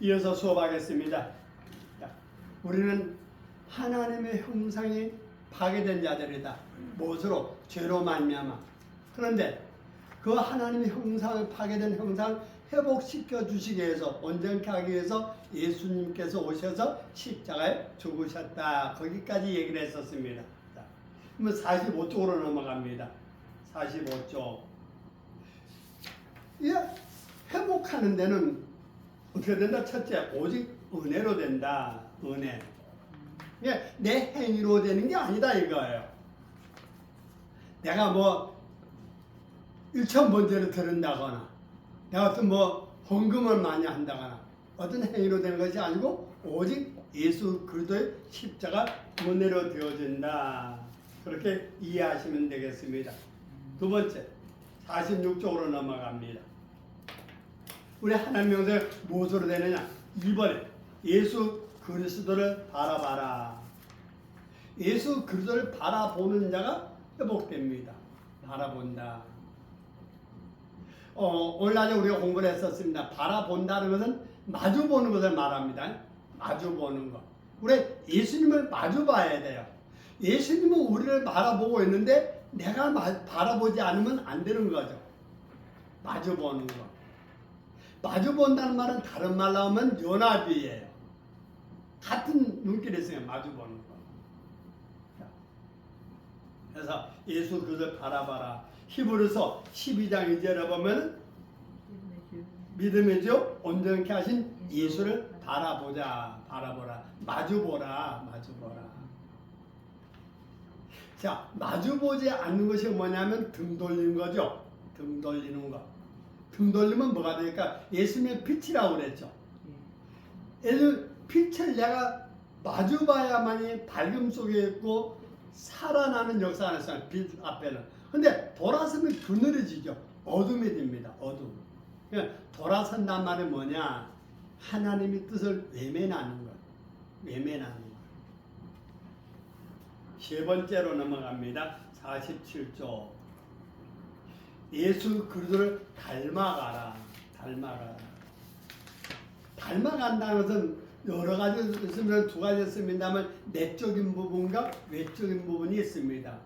이어서 수업하겠습니다. 우리는 하나님의 형상이 파괴된 자들이다. 무엇으로? 죄로 말미암아. 그런데 그 하나님의 형상을 파괴된 형상을 회복시켜 주시기 위해서, 온전케 하기 위해서 예수님께서 오셔서 십자가에 죽으셨다. 거기까지 얘기를 했었습니다. 자, 그러면 45쪽으로 넘어갑니다. 45쪽. 이 회복하는 데는 어떻게 된다? 첫째, 오직 은혜로 된다. 은혜. 이게 내 행위로 되는 게 아니다 이거예요. 내가 뭐 1,000번째를 들은다거나 내가 어떤 뭐 헌금을 많이 한다거나 어떤 행위로 되는 것이 아니고 오직 예수 그리스도의 십자가 은혜로 되어진다. 그렇게 이해하시면 되겠습니다. 두 번째, 46쪽으로 넘어갑니다. 우리 하나님 명세 무엇으로 되느냐? 2번에 예수 그리스도를 바라봐라. 예수 그리스도를 바라보는 자가 회복됩니다. 바라본다. 오늘 낮에 우리가 공부를 했었습니다. 바라본다는 것은 마주보는 것을 말합니다. 마주보는 것. 우리 예수님을 마주봐야 돼요. 예수님은 우리를 바라보고 있는데 내가 바라보지 않으면 안 되는 거죠. 마주보는 것. 마주본다는 말은 다른 말로 하면 연합이에요. 같은 눈길이 있어요. 마주보는 거. 그래서 예수 그리스도를 바라봐라. 히브리서 12장 2절에 보면 믿음의 주 온전케 하신 예수를 바라보자. 바라보라. 마주보라. 마주보라. 자, 마주보지 않는 것이 뭐냐면 등 돌리는 거죠. 등 돌리는 거. 등 돌리면 뭐가 되니까 예수님의 빛이라고 그랬죠. 예수 빛을 내가 마주봐야만이 밝음 속에 있고 살아나는 역사가 있어요. 빛 앞에는. 근데 돌아서면 그늘해지죠. 어둠이 됩니다. 어둠. 그러니까 돌아선단 말이 뭐냐? 하나님의 뜻을 외면하는 것. 외면하는 것. 세 번째로 넘어갑니다. 47조. 예수 그리스도를 닮아가라. 닮아가라. 닮아간다는 것은 여러 가지 있으면 두 가지 있습니다만 내적인 부분과 외적인 부분이 있습니다.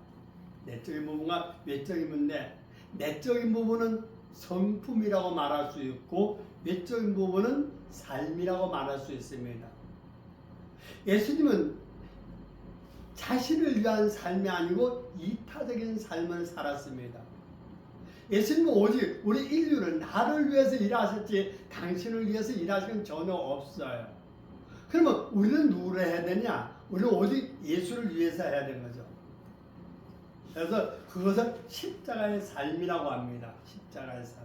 내적인 부분과 외적인 부분인데 내적인 부분은 성품이라고 말할 수 있고 외적인 부분은 삶이라고 말할 수 있습니다. 예수님은 자신을 위한 삶이 아니고 이타적인 삶을 살았습니다. 예수님은 오직 우리 인류를 나를 위해서 일하셨지 당신을 위해서 일하신 건 전혀 없어요. 그러면 우리는 누구를 해야 되냐? 우리는 오직 예수를 위해서 해야 되는 거죠. 그래서 그것을 십자가의 삶이라고 합니다. 십자가의 삶.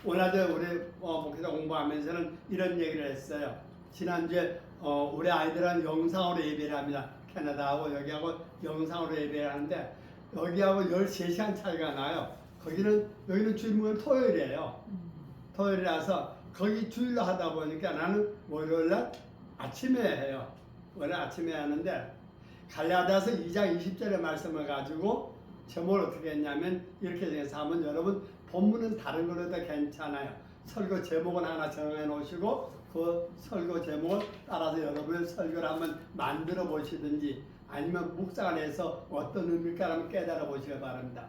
오늘 우리 목회자 공부하면서는 이런 얘기를 했어요. 지난주에 우리 아이들은 영상으로 예배를 합니다. 캐나다하고 여기하고 영상으로 예배를 하는데 여기하고 13시간 차이가 나요. 여기는 주일은 토요일이에요. 토요일이라서 거기 주일로 하다 보니까 나는 월요일날 아침에 해요. 월요일 아침에 하는데 갈라디아서 2장 20절의 말씀을 가지고 제목을 어떻게 했냐면 이렇게 정해서 하면 여러분 본문은 다른 거로도 괜찮아요. 설교 제목은 하나 정해 놓으시고 그 설교 제목을 따라서 여러분의 설교를 한번 만들어 보시든지 아니면 묵상을 해서 어떤 의미일까 한번 깨달아 보시기 바랍니다.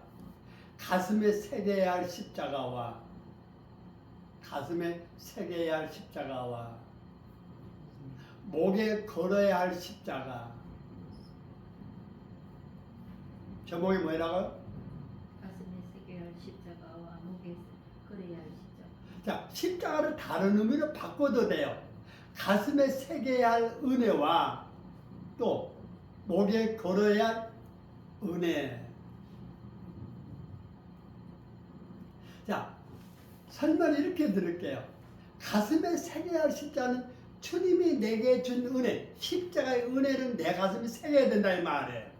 가슴에 새겨야 할 십자가와 가슴에 새겨야 할 십자가와 목에 걸어야 할 십자가. 제목이 뭐라고요? 가슴에 새겨야 할 십자가와 목에 걸어야 할 십자가. 자, 십자가를 다른 의미로 바꿔도 돼요. 가슴에 새겨야 할 은혜와 또 목에 걸어야 할 은혜. 자, 설명을 이렇게 드릴게요. 가슴에 새겨야 할 십자가는 주님이 내게 준 은혜, 십자가의 은혜는 내 가슴에 새겨야 된다 이 말이에요.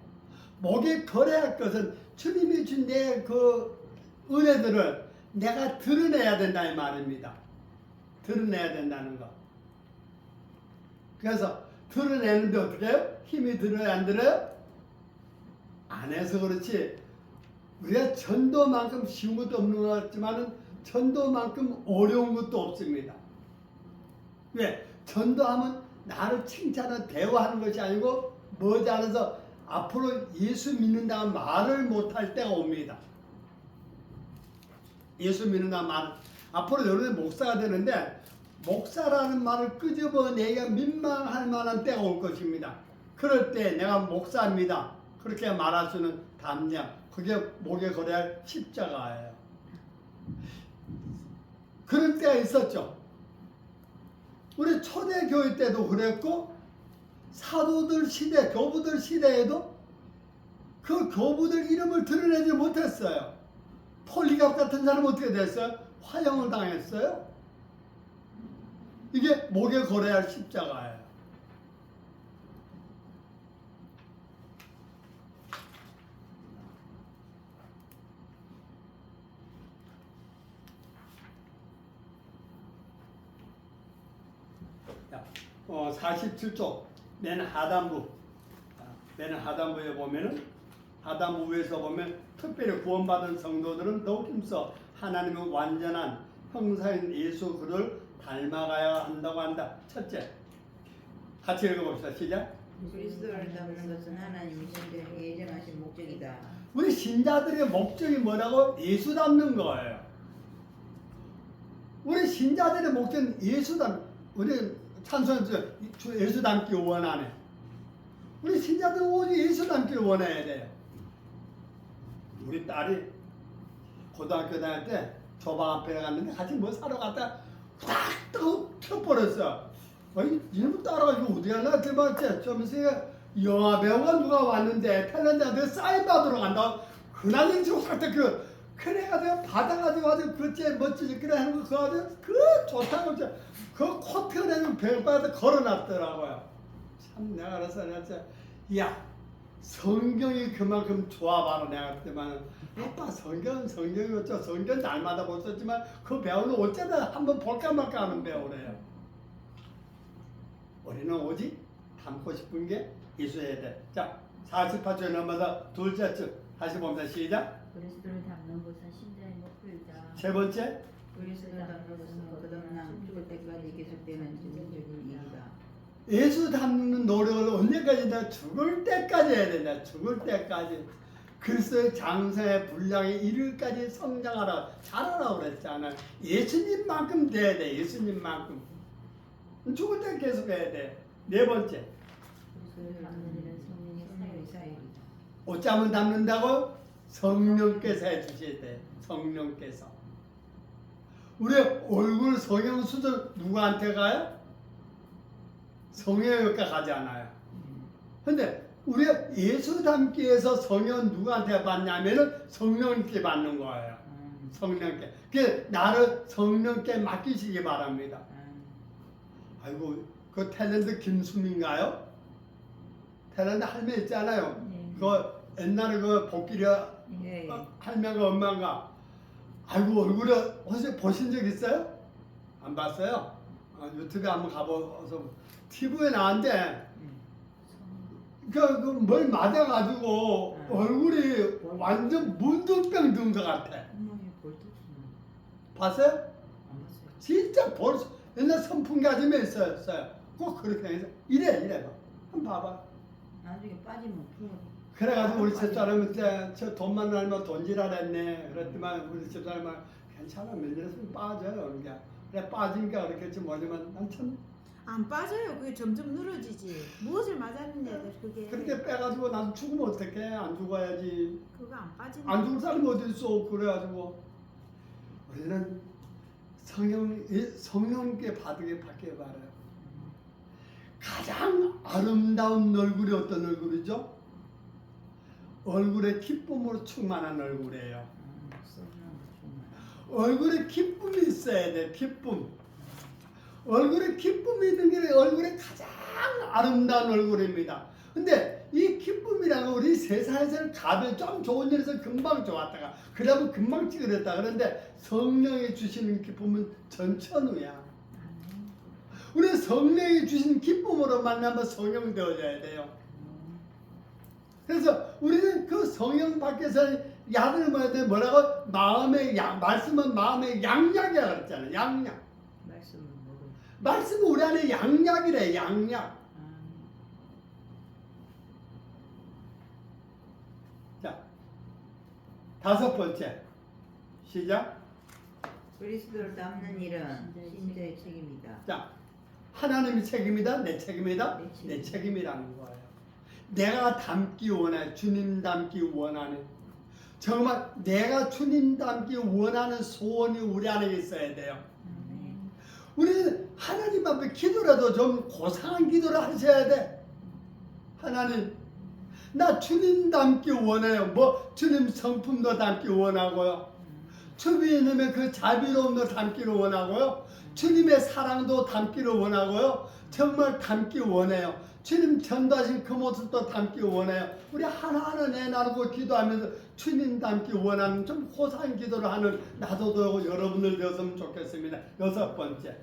목에 걸어야 할 것은 주님이 준 내 그 은혜들을 내가 드러내야 된다 이 말입니다. 드러내야 된다는 거. 그래서 드러내는데 어떻게 해요? 힘이 들어요? 안 들어요? 안 해서 그렇지. 우리가 전도만큼 쉬운 것도 없는 것 같지만 전도만큼 어려운 것도 없습니다. 왜? 전도하면 나를 칭찬하는 대화하는 것이 아니고 뭐지 않아서 앞으로 예수 믿는다는 말을 못할 때가 옵니다. 예수 믿는다는 말. 앞으로 여러분이 목사가 되는데 목사라는 말을 끄집어내기가 민망할 만한 때가 올 것입니다. 그럴 때 내가 목사입니다. 그렇게 말할 수 있는 담력. 그게 목에 걸어야 할 십자가예요. 그런 때가 있었죠. 우리 초대교회 때도 그랬고 사도들 시대, 교부들 시대에도 그 교부들 이름을 드러내지 못했어요. 폴리갑 같은 사람은 어떻게 됐어요? 화형을 당했어요. 이게 목에 걸어야 할 십자가예요. 자, 47쪽 맨 하단부, 맨 하단부에 보면은 하단부 위에서 보면 특별히 구원받은 성도들은 더욱 힘써 하나님의 완전한 형상인 예수 그를 닮아가야 한다고 한다. 첫째, 같이 읽어봅시다. 시작. 그리스도를 닮는 것은 하나님이 신들에게 예정하신 목적이다. 우리 신자들의 목적이 뭐라고? 예수 닮는 거예요. 우리 신자들의 목적은 예수 닮. 우리 찬송에서 예수 닮기 원하네. 우리 신자들은 오직 예수 닮기를 원해야 돼요. 우리 딸이 고등학교 다닐 때 조방 앞에 갔는데 같이 뭐 사러 갔다 딱 튀어버렸어. 아니 이놈 따라가지고 어디 가나 들봤지? 좀 있으니까 영화 배우가 누가 왔는데 탤런트한테 사인 받으러 간다. 그날 지금 살때 그래가 내가 받아가지고 아주 그째 멋지지 그래 하는 거 그거 아주 그 좋다고 그 코트를 배우한테 걸어놨더라고요. 참 내가 알아서 내가 야 성경이 그만큼 좋아 봐라 내가 그때만 아빠 성경은 성경이었죠. 성경 날마다 못 썼지만 그 배우는 어쩌다 한번 볼까 말까 하는 배우래요. 우리는 오직 닮고 싶은 게 있어야 돼. 자 48절 넘어서 둘째 줄 다시 봅니다. 시작. 그리스도를 닮는 것은 신자의 목표이다. 세 번째 그리스도를 닮는 것은 거듭남 죽을 때까지 계속되는 증인적인 일이다. 예수 닮는 노력을 언제까지나 죽을 때까지 해야 된다. 죽을 때까지. 그리스도의 장성의 분량에 이르기까지 성장하라. 자라라고 그랬잖아요. 예수님만큼 돼야 돼. 예수님만큼. 죽을 때 계속 해야 돼. 네 번째. 그리스도를 닮는 일은 성령의 성령의 사역이다. 사역이다. 어쩌면 닮는다고? 성령께서 해주셔야 돼. 성령께서. 우리 얼굴 성형 수술 누구한테 가요? 성형외과 가지 않아요. 근데 우리가 예수 닮기 위해서 성형 누구한테 받냐면은 성령께 받는 거예요. 성령께. 그 나를 성령께 맡기시기 바랍니다. 아이고 그 탤런트 김수민가요? 탤런트 할매 있잖아요. 네. 그 옛날에 그 복기려 예, 예. 할매가 엄마가 아이고 얼굴을 혹시 보신 적 있어요? 안 봤어요? 유튜브에 한번 가보서 TV에 나왔는데 그뭘 맞아가지고 얼굴이 완전 문둥병 든 것 같아. 엉망이 볼터지는 봤어요? 안 봤어요. 진짜 벌써 옛날 선풍기 아줌마 있었어요. 꼭 그렇게 해서 이래 봐. 한번 봐봐. 나중에 빠지면 풀어. 그래가지고 우리 집사람은 저 돈만 날면 돈질하랬네. 그랬더만 우리 집사람은 괜찮아 몇 년 있으면 빠져요. 그러니까 그래 빠지니까 그렇겠지 뭐지만 난 참 안 빠져요. 그게 점점 늘어지지. 무엇을 맞았는데 그게 그렇게 빼가지고 난 죽으면 어떡해. 안 죽어야지. 그거 안 빠지는. 안 죽을 사람이 어디 있어. 그래가지고 우리는 성령께 받게 바라요. 가장 아름다운 얼굴이 어떤 얼굴이죠? 얼굴에 기쁨으로 충만한 얼굴이에요. 얼굴에 기쁨이 있어야 돼. 기쁨. 얼굴에 기쁨이 있는 게 얼굴에 가장 아름다운 얼굴입니다. 근데 이 기쁨이라는 거 우리 세상에서는 가벼운 좀 좋은 일에서 금방 좋았다가 그러면 금방 찌그렸다. 그런데 성령이 주시는 기쁨은 전천후야. 우리 성령이 주신 기쁨으로 만나면 성령 되어져야 돼요. 그래서 우리는 그 성령 밖에서 약을 먹어야 돼. 뭐라고? 마음의 약, 말씀은 마음의 양약이라 그랬잖아요. 양약. 말씀은 뭐고? 말씀은 우리 안에 양약이래. 양약. 자, 다섯 번째 시작. 그리스도를 닮는 일은 신자의 책임이다. 자, 하나님의 책임이다, 내 책임이다, 내 책임. 내 책임이라는 거예요. 내가 닮기 원해, 주님 닮기 원하는, 정말 내가 주님 닮기 원하는 소원이 우리 안에 있어야 돼요. 우리는 하나님 앞에 기도라도 좀 고상한 기도를 하셔야 돼. 하나님, 나 주님 닮기 원해요. 뭐 주님 성품도 닮기 원하고요. 주님의 그 자비로움도 담기를 원하고요. 주님의 사랑도 담기를 원하고요. 정말 담기 원해요. 주님 전도하신 그 모습도 담기 원해요. 우리 하나하나 내나누고 기도하면서 주님 담기 원하는 좀 고상한 기도를 하는 나도 되고 여러분들 되었으면 좋겠습니다. 여섯 번째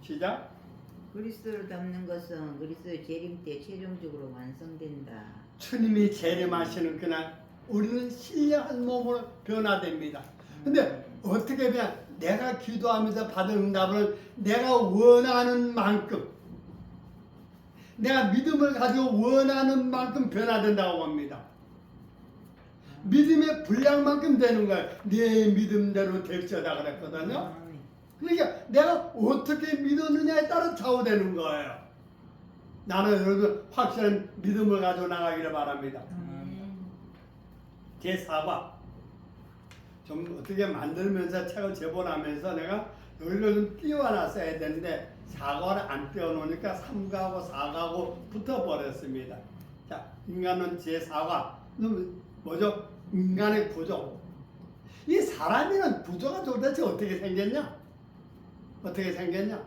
시작. 그리스도를 닮는 것은 그리스도의 재림 때 최종적으로 완성된다. 주님이 재림하시는 그날 우리는 신령한 몸으로 변화됩니다. 근데 어떻게 그냥 내가 기도하면서 받은 응답을 내가 원하는 만큼, 내가 믿음을 가지고 원하는 만큼 변화된다고 봅니다. 믿음의 분량만큼 되는 거예요. 내 믿음대로 될지어다 그랬거든요. 그러니까 내가 어떻게 믿었느냐에 따라 좌우되는 거예요. 나는 여러분 확실한 믿음을 가지고 나가기를 바랍니다. 제 사과 좀 어떻게 만들면서 책을 제본하면서 내가 여기를 좀 띄워놨어야 되는데 사과를 안 띄워놓으니까 3가고 4가고 붙어버렸습니다. 자, 인간은 제 사과 뭐죠? 인간의 구조. 이 사람이란 구조가 도대체 어떻게 생겼냐? 어떻게 생겼냐?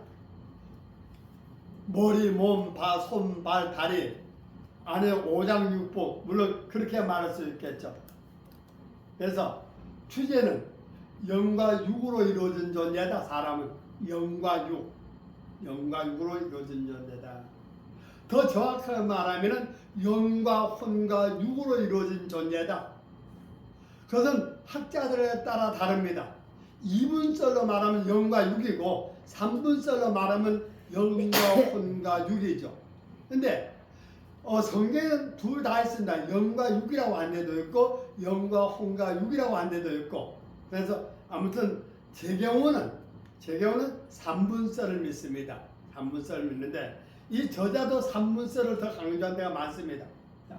머리, 몸, 손, 발, 다리 안에 오장육부 물론 그렇게 말할 수 있겠죠. 그래서 주제는 영과 육으로 이루어진 존재다. 사람은 영과 육으로 이루어진 존재다. 더 정확하게 말하면 영과 혼과 육으로 이루어진 존재다. 그것은 학자들에 따라 다릅니다. 2분설로 말하면 영과 육이고 3분설로 말하면 영과 혼과 육이죠. 근데 성경에는 둘 다 있습니다. 영과 육이라고 한 데도 있고 영과 혼과 육이라고 한 데도 있고. 그래서 아무튼 제 경우는 3분설을 믿습니다. 3분설을 믿는데 이 저자도 3분설을 더 강조한 데가 많습니다. 자,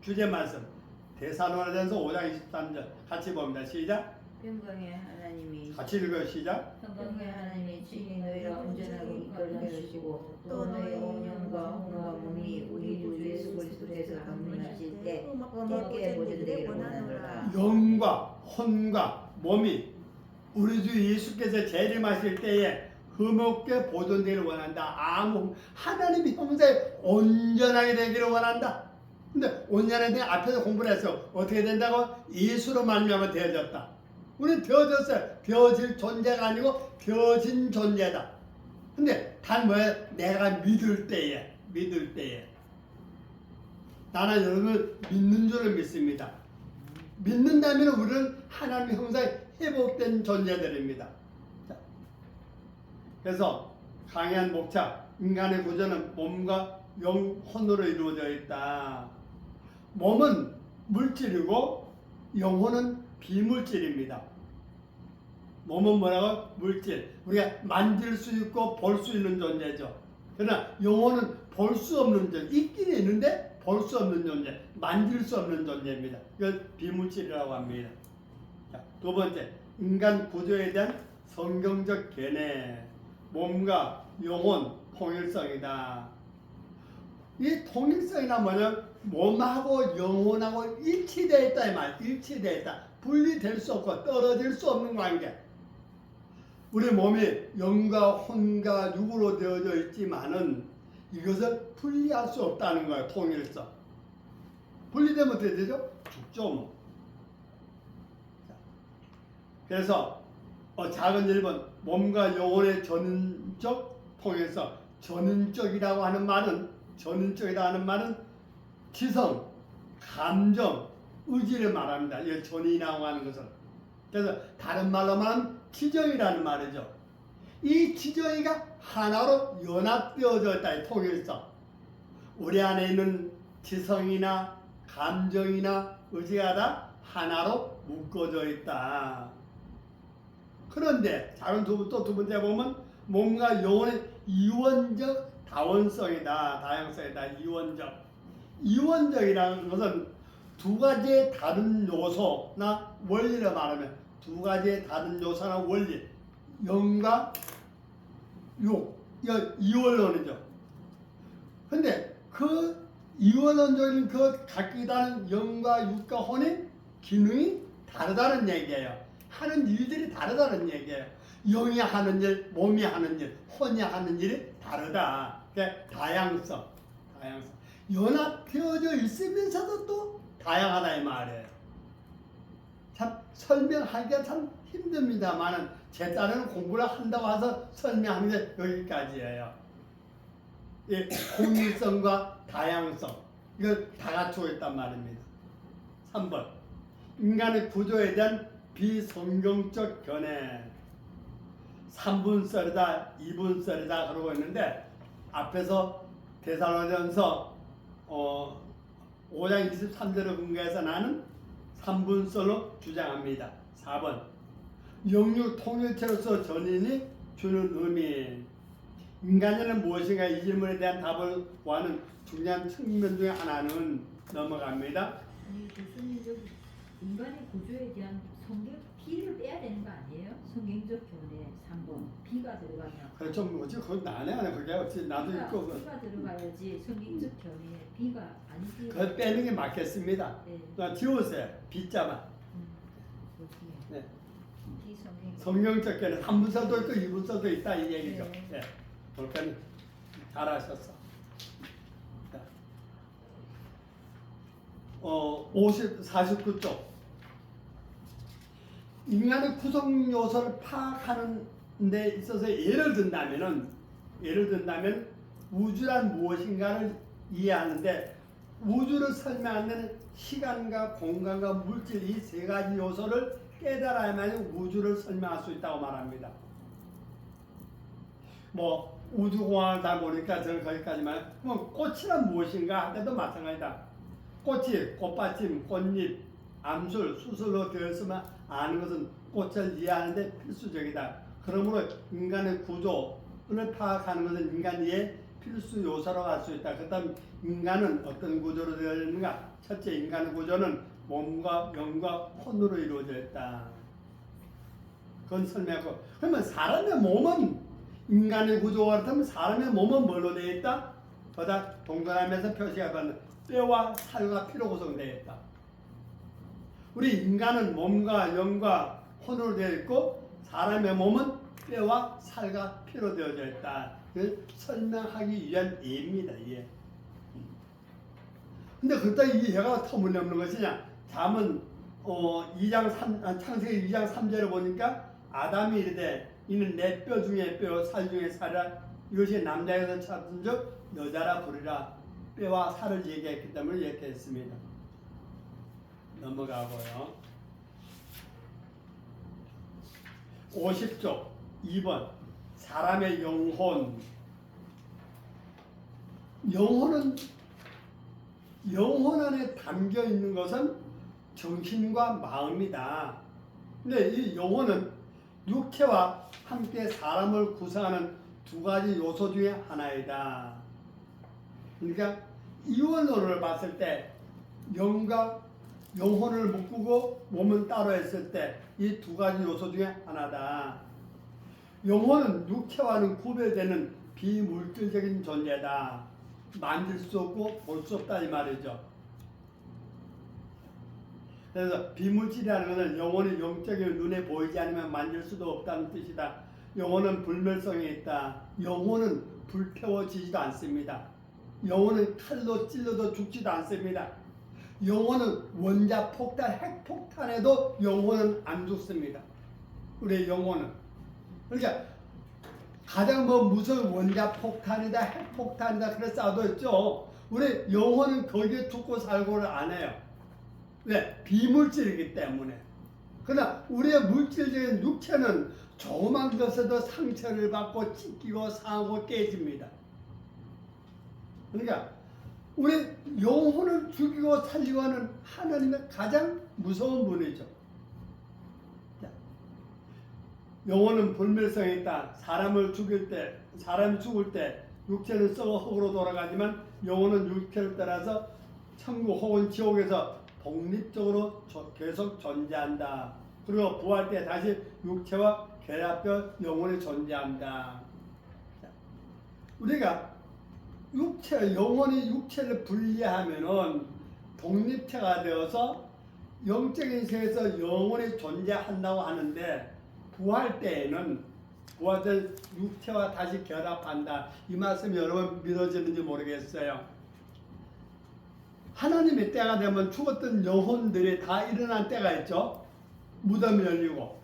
주제 말씀 데살로니가전서 5장 23절 같이 봅니다. 시작. 평강의 하나님이 같이 읽어요. 시작. 평강의 하나님이 친히 너희를 온전하게 이끌게 하시고 또 너희 온 영과 혼과 몸이 우리 주 예수 그리스도께서 방문하실 때 흠없게 보존되기를 원하노라. 영과 혼과 몸이 우리 주 예수께서 재림하실 때에 흠없게 보존되기를 원한다. 하나님의 형상에 온전하게 되기를 원한다. 근데 온전하게 되면 앞에서 공부를 했어. 어떻게 된다고? 예수로 말미암아 되어졌다. 우리는 되어졌어요. 되어질 존재가 아니고 되어진 존재다. 근데 단 뭐야? 내가 믿을 때에 나는 여러분을 믿는 줄을 믿습니다. 믿는다면 우리는 하나님의 형상에 회복된 존재들입니다. 자, 그래서 강한 목차 인간의 구조는 몸과 영혼으로 이루어져 있다. 몸은 물질이고 영혼은 비물질입니다. 몸은 뭐라고? 물질. 우리가 만질 수 있고 볼 수 있는 존재죠. 그러나 영혼은 볼 수 없는 존재. 있기는 있는데 볼 수 없는 존재. 만질 수 없는 존재입니다. 이걸 비물질이라고 합니다. 자, 두 번째, 인간 구조에 대한 성경적 견해. 몸과 영혼 통일성이다. 이 통일성이나 뭐냐? 몸하고 영혼하고 일치되어 있다 이 말. 일치되어 있다. 분리될 수 없고 떨어질 수 없는 관계. 우리 몸이 영과 혼과 육으로 되어져 있지만은 이것을 분리할 수 없다는 거예요. 통일성. 분리되면 어떻게 되죠? 죽죠 뭐. 그래서 작은 1번 몸과 영혼의 전인적 통일성. 전인적이라고 하는 말은 지성, 감정, 의지를 말합니다. 이 전이라고 하는 것은. 그래서 다른 말로 말하면 지정이라는 말이죠. 이 지정이가 하나로 연합되어져 있다. 이 통일성. 우리 안에 있는 지성이나 감정이나 의지가 다 하나로 묶어져 있다. 그런데 다른 또 두 번째 보면 몸과 영혼의 이원적 다원성이다. 다양성이다. 이원적이라는 것은 두 가지의 다른 요소나 원리를 말하면 두 가지의 다른 요소나 원리, 영과 육, 이원론이죠. 근데 그 이원론적인 그 각기 다른 영과 육과 혼의 기능이 다르다는 얘기예요. 하는 일들이 다르다는 얘기예요. 영이 하는 일, 몸이 하는 일, 혼이 하는 일이 다르다. 그러니까 다양성. 연합되어져 있으면서도 또 다양하다 이 말이에요. 참 설명하기가 참 힘듭니다만은 제 딸은 공부를 한다고 해서 설명하는 게 여기까지예요. 이 공유성과 다양성 이걸 다 갖추고 있단 말입니다. 3번 인간의 구조에 대한 비성경적 견해 3분설이다 2분설이다 그러고 있는데 앞에서 데살로니가전서 5장 23절을 근거해서 나는 3분설로 주장합니다. 4번 영육 통일체로서 전인이 주는 의미 인간이란 무엇인가 이 질문에 대한 답을 구하는 중요한 측면 중에 하나는 넘어갑니다. 아니 교수님 저기 인간의 구조에 대한 성경 B를 빼야 되는 거 아니에요? 성경적 교훈에 3번 B가 들어가면 그렇죠. 뭐지 그건 나네 안에 그게 어찌 나도 있고 B가 들어가야지 성경적 교훈에 B가 아니지. 그걸 빼는 게 맞겠습니다. 네. 지우세요. B자만. 어떻게? 네. B 성경. 성경적 견해 3분설도 있고 2분설도 있다 이 얘기죠. 네. 네. 볼까니 잘하셨어. 49쪽 인간의 구성 요소를 파악하는 데 있어서 예를 든다면 우주란 무엇인가를 이해하는데 우주를 설명하는 시간과 공간과 물질 이 세 가지 요소를 깨달아야만 우주를 설명할 수 있다고 말합니다. 뭐 우주공학을 다 보니까 저는 거기까지만 뭐 꽃이란 무엇인가 할 때도 마찬가지다. 꽃이 꽃받침, 꽃잎, 암술, 수술로 되었으면 아는 것은 꽃을 이해하는데 필수적이다. 그러므로 인간의 구조를 파악하는 것은 인간 이해의 필수 요소로 갈 수 있다. 그렇다면 인간은 어떤 구조로 되어 있는가? 첫째, 인간의 구조는 몸과 영과 혼으로 이루어져 있다. 그건 설명하고. 그러면 사람의 몸은 인간의 구조가 그렇다면 사람의 몸은 뭘로 되어 있다? 보다 동그라미에서 표시가 받는 뼈와 살과 피로 구성되어 있다. 우리 인간은 몸과 영과 혼으로 되어 있고 사람의 몸은 뼈와 살과 피로 되어져 있다. 설명하기 위한 예입니다. 예. 근데 그때 이 예가 터무니없는 것이냐? 잠언 창세기 2장 3절을 보니까 아담이 이르되 이는 내 뼈 중에 뼈, 살 중에 살이라 이것이 남자에서 찾은즉 여자라 부르라. 뼈와 살을 얘기했기 때문에 이렇게 했습니다. 넘어가고요. 50쪽 2번 사람의 영혼. 영혼 안에 담겨 있는 것은 정신과 마음이다. 근데 이 영혼은 육체와 함께 사람을 구성하는 두 가지 요소 중에 하나이다. 그러니까 이원론을 봤을 때 영과 영혼을 묶고 몸은 따로 했을 때 이 두 가지 요소 중에 하나다. 영혼은 육체와는 구별되는 비물질적인 존재다. 만질 수 없고 볼 수 없다 이 말이죠. 그래서 비물질이라는 것은 영혼이 영적인 눈에 보이지 않으면 만질 수도 없다는 뜻이다. 영혼은 불멸성에 있다. 영혼은 불태워지지도 않습니다. 영혼은 칼로 찔러도 죽지도 않습니다. 영혼은 원자폭탄, 핵폭탄에도 영혼은 안 죽습니다. 우리의 영혼은. 그러니까 가장 무서운 원자폭탄이다, 핵폭탄이다 그래서 싸워도 있죠. 우리 영혼은 거기에 죽고 살고를 안 해요. 왜? 비물질이기 때문에. 그러나 우리의 물질적인 육체는 조그만 것에도 상처를 받고 찢기고 상하고 깨집니다. 그러니까 우리 영혼을 죽이고 살리고 하는 하나님의 가장 무서운 분이죠. 자, 영혼은 불멸성이 있다. 사람이 죽을 때 육체는 썩어 흙으로 돌아가지만 영혼은 육체를 따라서 천국 혹은 지옥에서 독립적으로 계속 존재한다. 그리고 부활 때 다시 육체와 결합되어 영혼이 존재한다. 자, 우리가 영혼이 육체를 분리하면은 독립체가 되어서 영적인 세계에서 영혼이 존재한다고 하는데 부활 때는 육체와 다시 결합한다. 이 말씀이 여러분 믿어지는지 모르겠어요. 하나님의 때가 되면 죽었던 영혼들이 다 일어난 때가 있죠. 무덤이 열리고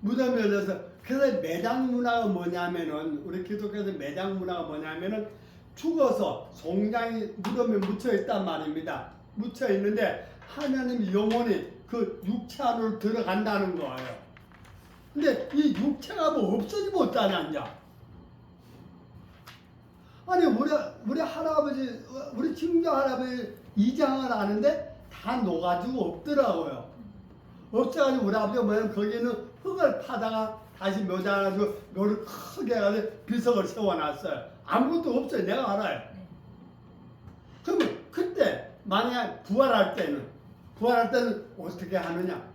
무덤이 열려서 그래서 매장 문화가 뭐냐면은 우리 기독교에서 매장 문화가 뭐냐면은 죽어서 송장이 무덤에 묻혀 있단 말입니다. 묻혀 있는데 하나님 영혼이 그 육체 안으로 들어간다는 거예요. 근데 이 육체가 뭐 없어지면 어떠냐 이제. 아니 우리 할아버지 우리 친정 할아버지 이장을 하는데 다 녹아지고 없더라고요. 없어가지고 우리 아버지가 뭐냐면 거기는 흙을 파다가 다시 묘장해가지고 묘를 크게 해가지고 비석을 세워놨어요. 아무것도 없어요. 내가 알아요. 그러면 그때 만약에 부활할 때는 어떻게 하느냐.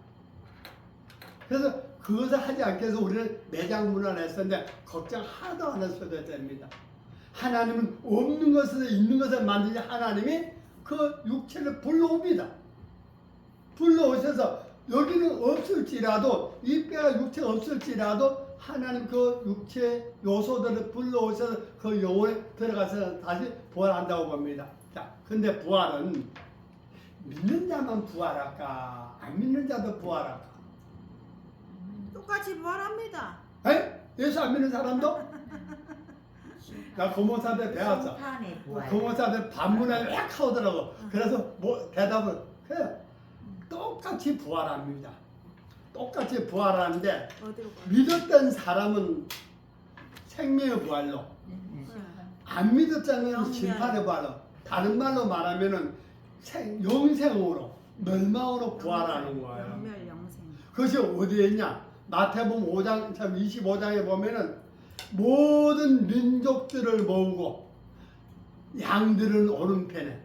그래서 그것을 하지 않기 위해서 우리는 매장 문화를 했었는데 걱정 하나도 안 하셔도 됩니다. 하나님은 없는 것에서 있는 것을 만드신 하나님이 그 육체를 불러옵니다. 불러오셔서 여기는 없을지라도 이 뼈가 육체가 없을지라도 하나님 그 육체 요소들을 불러오셔서 그 영혼에 들어가서 다시 부활한다고 봅니다. 자, 근데 부활은 믿는 자만 부활할까? 안 믿는 자도 부활할까? 똑같이 부활합니다. 에? 예수 안 믿는 사람도? 나 고모사한테 배웠어. 성탄의 부활. 고모사한테 반문에 왜 하더라고. 그래서 뭐 대답을 그래. 똑같이 부활합니다. 똑같이 부활하는데 어디로 가? 믿었던 사람은 생명의 부활로, 안 믿었자면 심판의 부활로. 다른 말로 말하면은 영생으로, 멸망으로 부활하는 거예요. 영멸 영생. 그것이 어디에 있냐? 마태복음 5장 25장에 보면은 모든 민족들을 모으고 양들은 오른편에,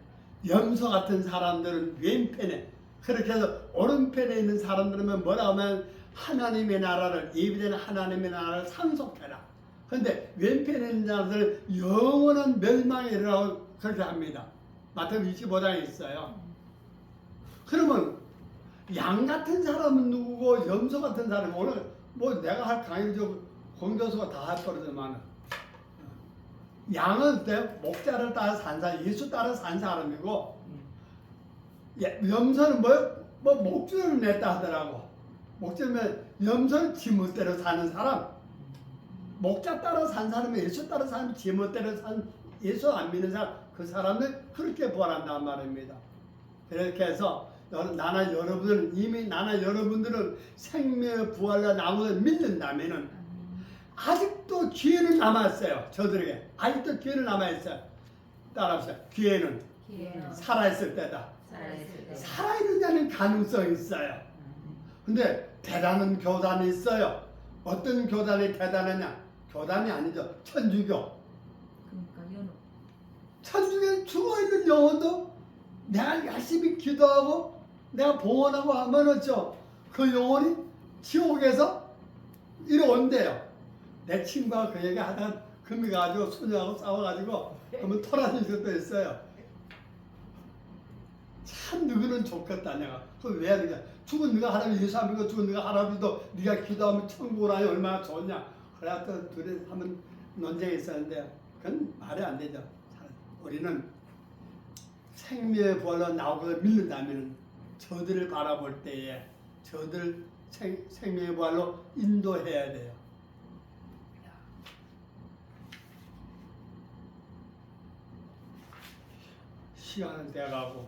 염소 같은 사람들은 왼편에, 그렇게 해서 오른편에 있는 사람들은 뭐라 하면 하나님의 나라를, 예비된 하나님의 나라를 상속해라. 그런데 왼편에 있는 사람들은 영원한 멸망에 이르라고 그렇게 합니다. 마태복음 25장에 있어요. 그러면 양 같은 사람은 누구고 염소 같은 사람은 오늘 뭐 내가 할 강의 좀 공교수가 다 할 거라지만 양은 목자를 따라 산 사람, 예수 따라 산 사람이고 염소는 뭐 목줄을 냈다 하더라고. 목줄면 염소는 지멋대로 사는 사람, 목자 따라 산 사람이 예수 따라 사는 지멋대로 산 예수 안 믿는 사람, 그 사람은 그렇게 부활한단 말입니다. 그렇게 해서 나나 여러분들은 생명의 부활과 나무를 믿는다면은 아직도 기회는 남아있어요. 저들에게 아직도 기회는 남아있어요. 따라합시다. 기회는 살아있을 때다. 살아있는 자는 가능성이 있어요. 근데 대단한 교단이 있어요. 어떤 교단이 대단하냐? 교단이 아니죠. 천주교. 그러니까 연옥. 천주교에 죽어있는 영혼도 내가 열심히 기도하고 내가 봉헌하고 하면은 그 영혼이 지옥에서 이리 온대요. 내 친구가 그 얘기 하다가 금이 가지고 소녀하고 싸워가지고 그러면 토라진 적도 있어요. 참 너희는 좋겠다 내가. 그럼 왜 그러냐? 죽은 네가 하나님 예수 안 믿고 죽은 네가 하나님도 네가 기도하면 천국을 하니 얼마나 좋냐. 그래야 또 둘이 하면 논쟁이 있었는데 그건 말이 안 되죠. 우리는 생명의 부활로 나오고 믿는다면 저들을 바라볼 때에 저들 생명의 부활로 인도해야 돼요. 시간은 돼가고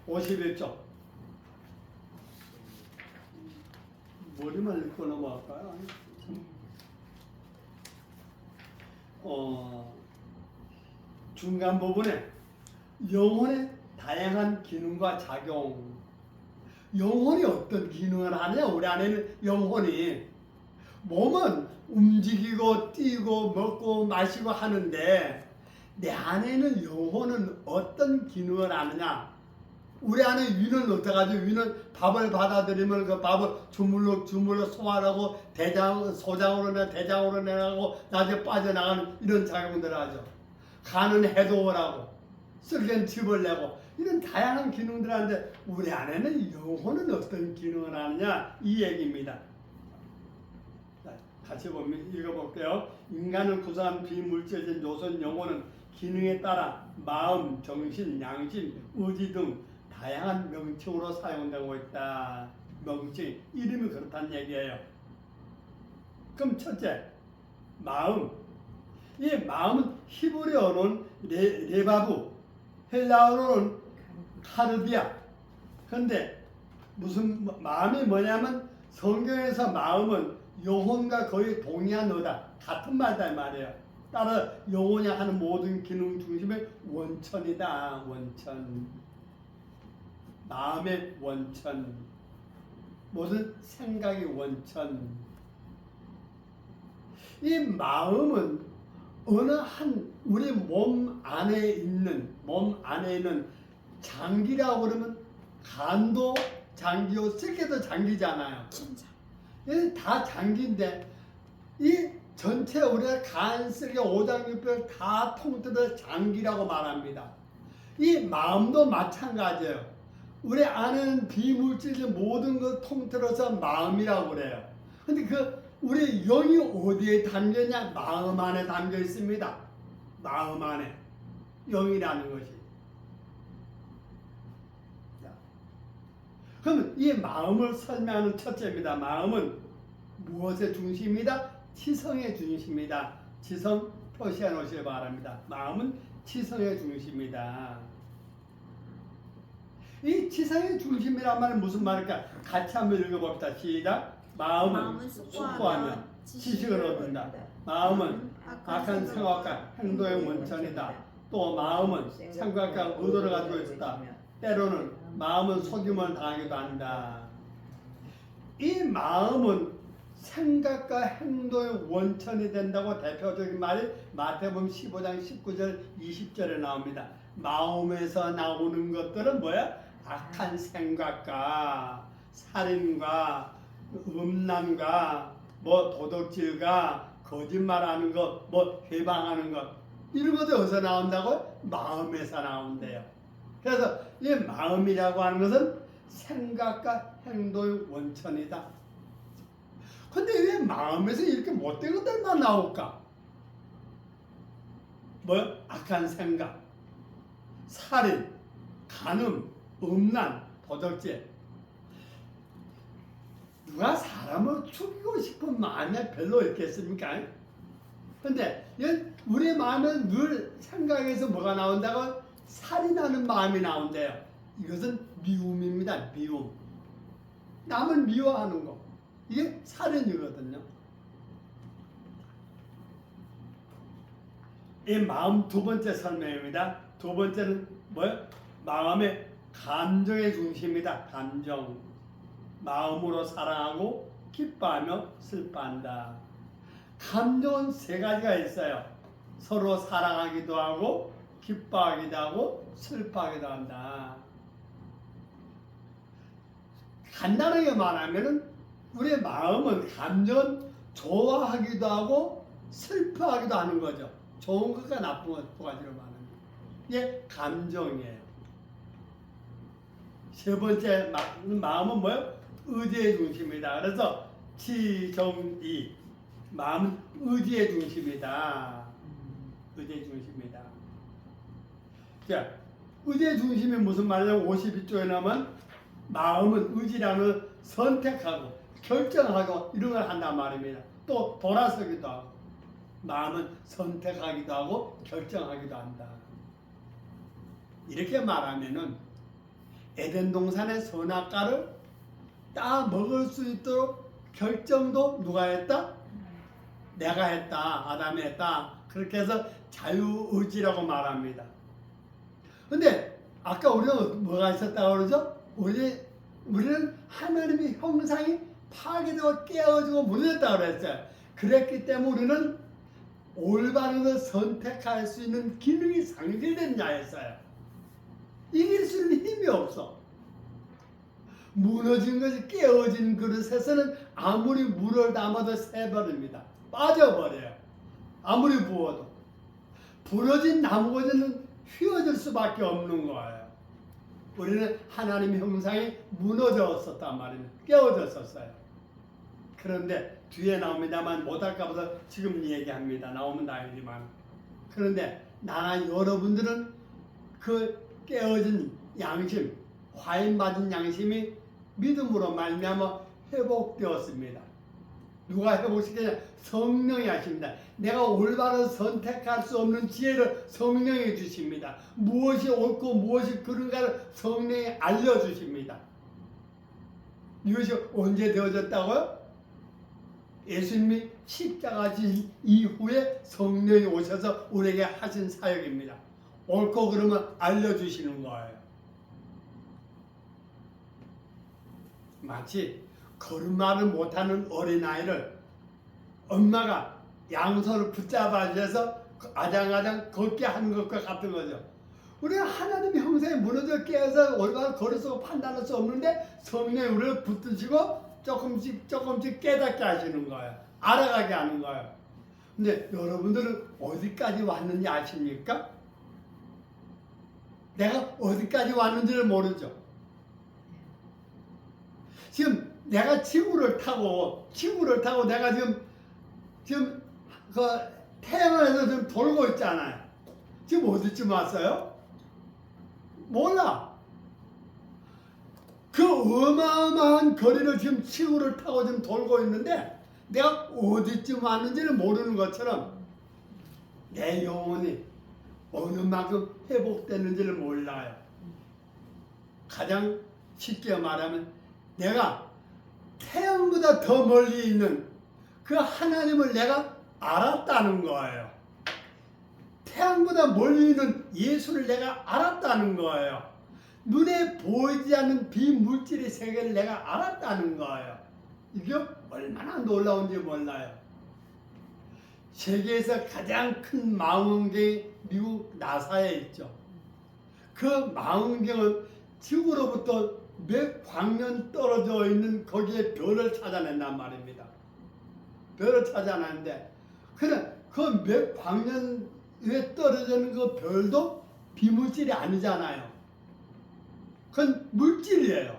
51쪽 머리만 읽고 넘어갈까요? 중간 부분에 영혼의 다양한 기능과 작용. 영혼이 어떤 기능을 하냐? 우리 안에는 영혼이 몸은 움직이고 뛰고 먹고 마시고 하는데 내 안에는 영혼은 어떤 기능을 하느냐? 우리 안에 위는 어떡하죠? 위는 밥을 받아들이면 그 밥을 주물럭 소화하고 소장으로 대장으로 내려가고 나중에 빠져나가는 이런 작용들을 하죠. 간은 해독을 하고 쓸개는 즙을 내고 이런 다양한 기능들을 하는데 우리 안에는 영혼은 어떤 기능을 하느냐? 이 얘기입니다. 자, 같이 읽어볼게요. 인간을 구성한 비물질적인 요소인 영혼은 기능에 따라 마음, 정신, 양심, 의지 등 다양한 명칭으로 사용되고 있다. 명칭, 이름이 그렇다는 얘기예요. 그럼 첫째, 마음. 이 마음은 히브리어로는 레바부, 헬라어로는 카르디아. 그런데 무슨 마음이 뭐냐면 성경에서 마음은 영혼과 거의 동의한 어다. 같은 말이다 말이에요. 따라 영혼이 하는 모든 기능 중심의 원천이다. 원천. 마음의 원천. 무슨 생각의 원천. 이 마음은 어느 한 우리 몸 안에 있는 장기라고 그러면 간도 장기요, 쓸개도 장기잖아요. 진짜. 이 다 장기인데 이 전체 우리가 간, 쓸개, 오장육부를 다 통틀어 장기라고 말합니다. 이 마음도 마찬가지예요. 우리 안에는 비물질의 모든 걸 통틀어서 마음이라고 그래요. 근데 그 우리 영이 어디에 담겼냐? 마음 안에 담겨 있습니다. 마음 안에 영이라는 것이. 그러면 이 마음을 설명하는 첫째입니다. 마음은 무엇의 중심이다? 치성의 중심이다. 치성 표시해 놓으시기 바랍니다. 마음은 치성의 중심이다. 이 치성의 중심이란 말은 무슨 말일까? 같이 한번 읽어봅시다. 시작. 마음은 숙고하면 지식을 얻는다. 마음은 악한 생각과 행동의 원천이다. 또 마음은 생각과 의도를 가지고 있다. 때로는 마음은 속임을 당하기도 한다. 이 마음은 생각과 행동의 원천이 된다고 대표적인 말이 마태복음 15장 19절 20절에 나옵니다. 마음에서 나오는 것들은 뭐야? 악한 생각과 살인과 음란과 도덕질과 거짓말하는 것, 회방하는 것 이런 것도 어디서 나온다고? 마음에서 나온대요. 그래서 이 마음이라고 하는 것은 생각과 행동의 원천이다. 근데 왜 마음에서 이렇게 못된 것들만 나올까? 악한 생각, 살인, 간음, 음란, 도덕질. 누가 사람을 죽이고 싶은 마음이 별로 있겠습니까? 근데 우리 마음은 늘 생각에서 뭐가 나온다고? 살인하는 마음이 나온대요. 이것은 미움입니다. 미움. 남을 미워하는 거. 이게 살인이거든요. 이 마음 두 번째 설명입니다. 두 번째는 마음의 감정의 중심이다. 감정. 마음으로 사랑하고 기뻐하며 슬퍼한다. 감정은 세 가지가 있어요. 서로 사랑하기도 하고 기뻐하기도 하고 슬퍼하기도 한다. 간단하게 말하면은 우리의 마음은 감정은 좋아하기도 하고 슬퍼하기도 하는 거죠. 좋은 것과 나쁜 것 두 가지로 말합니다. 이게 감정이에요. 세 번째 마음은 의지의 중심이다. 그래서 치정이 마음은 의지의 중심이다. 의지의 중심이다. 자, 의지의 중심이 무슨 말이냐면 52쪽에 나오면 마음은 의지라는 선택하고 결정하고 이런 걸 한단 말입니다. 또 돌아서기도 하고 마음은 선택하기도 하고 결정하기도 한다. 이렇게 말하면은 에덴 동산의 선악과를 따 먹을 수 있도록 결정도 누가 했다? 내가 했다. 아담이 했다. 그렇게 해서 자유의지라고 말합니다. 근데 아까 우리는 뭐가 있었다고 그러죠? 우리는 하나님의 형상이 파괴되고 깨어지고 무너졌다고 그랬어요. 그랬기 때문에 우리는 올바른 것을 선택할 수 있는 기능이 상실된 자였어요. 이길 수 있는 힘이 없어. 무너진 것이 깨어진 그릇에서는 아무리 물을 담아도 새버립니다. 빠져버려요. 아무리 부어도. 부러진 나무거지는 휘어질 수밖에 없는 거예요. 우리는 하나님의 형상이 무너졌었단 말입니다. 깨어졌었어요. 그런데 뒤에 나옵니다만 못할까 봐서 지금 얘기합니다. 나오면 다행이지만. 그런데 나나 여러분들은 그 깨어진 양심, 화인 맞은 양심이 믿음으로 말미암아 회복되었습니다. 누가 회복시키냐? 성령이 하십니다. 내가 올바른 선택할 수 없는 지혜를 성령이 주십니다. 무엇이 옳고 무엇이 그른가를 성령이 알려주십니다. 이것이 언제 되어졌다고요? 예수님이 십자가 지 이후에 성령이 오셔서 우리에게 하신 사역입니다. 옳고 그름을 알려주시는 거예요. 마치 걸음마를 못하는 어린아이를 엄마가 양손을 붙잡아 주셔서 아장아장 걷게 하는 것과 같은 거죠. 우리가 하나님의 형상에 무너져 깨어서 올바른 걸을 수 판단할 수 없는데 성령이 우리를 붙드시고 조금씩 깨닫게 하시는 거예요. 알아가게 하는 거예요. 근데 여러분들은 어디까지 왔는지 아십니까? 내가 어디까지 왔는지를 모르죠. 지금 내가 지구를 타고 내가 지금 그 태양에서 지금 돌고 있잖아요. 지금 어디쯤 왔어요? 몰라. 그 어마어마한 거리를 지금 지구를 타고 지금 돌고 있는데 내가 어디쯤 왔는지를 모르는 것처럼 내 영혼이 어느 만큼 회복됐는지를 몰라요. 가장 쉽게 말하면 내가 태양보다 더 멀리 있는 그 하나님을 내가 알았다는 거예요. 태양보다 멀리 있는 예수를 내가 알았다는 거예요. 눈에 보이지 않는 비물질의 세계를 내가 알았다는 거예요. 이게 얼마나 놀라운지 몰라요. 세계에서 가장 큰 망원경이 미국 나사에 있죠. 그 망원경은 지구로부터 몇 광년 떨어져 있는 거기에 별을 찾아낸단 말입니다. 별을 찾아내는데 그 몇 광년 위에 떨어져 있는 그 별도 비물질이 아니잖아요. 그건 물질이에요.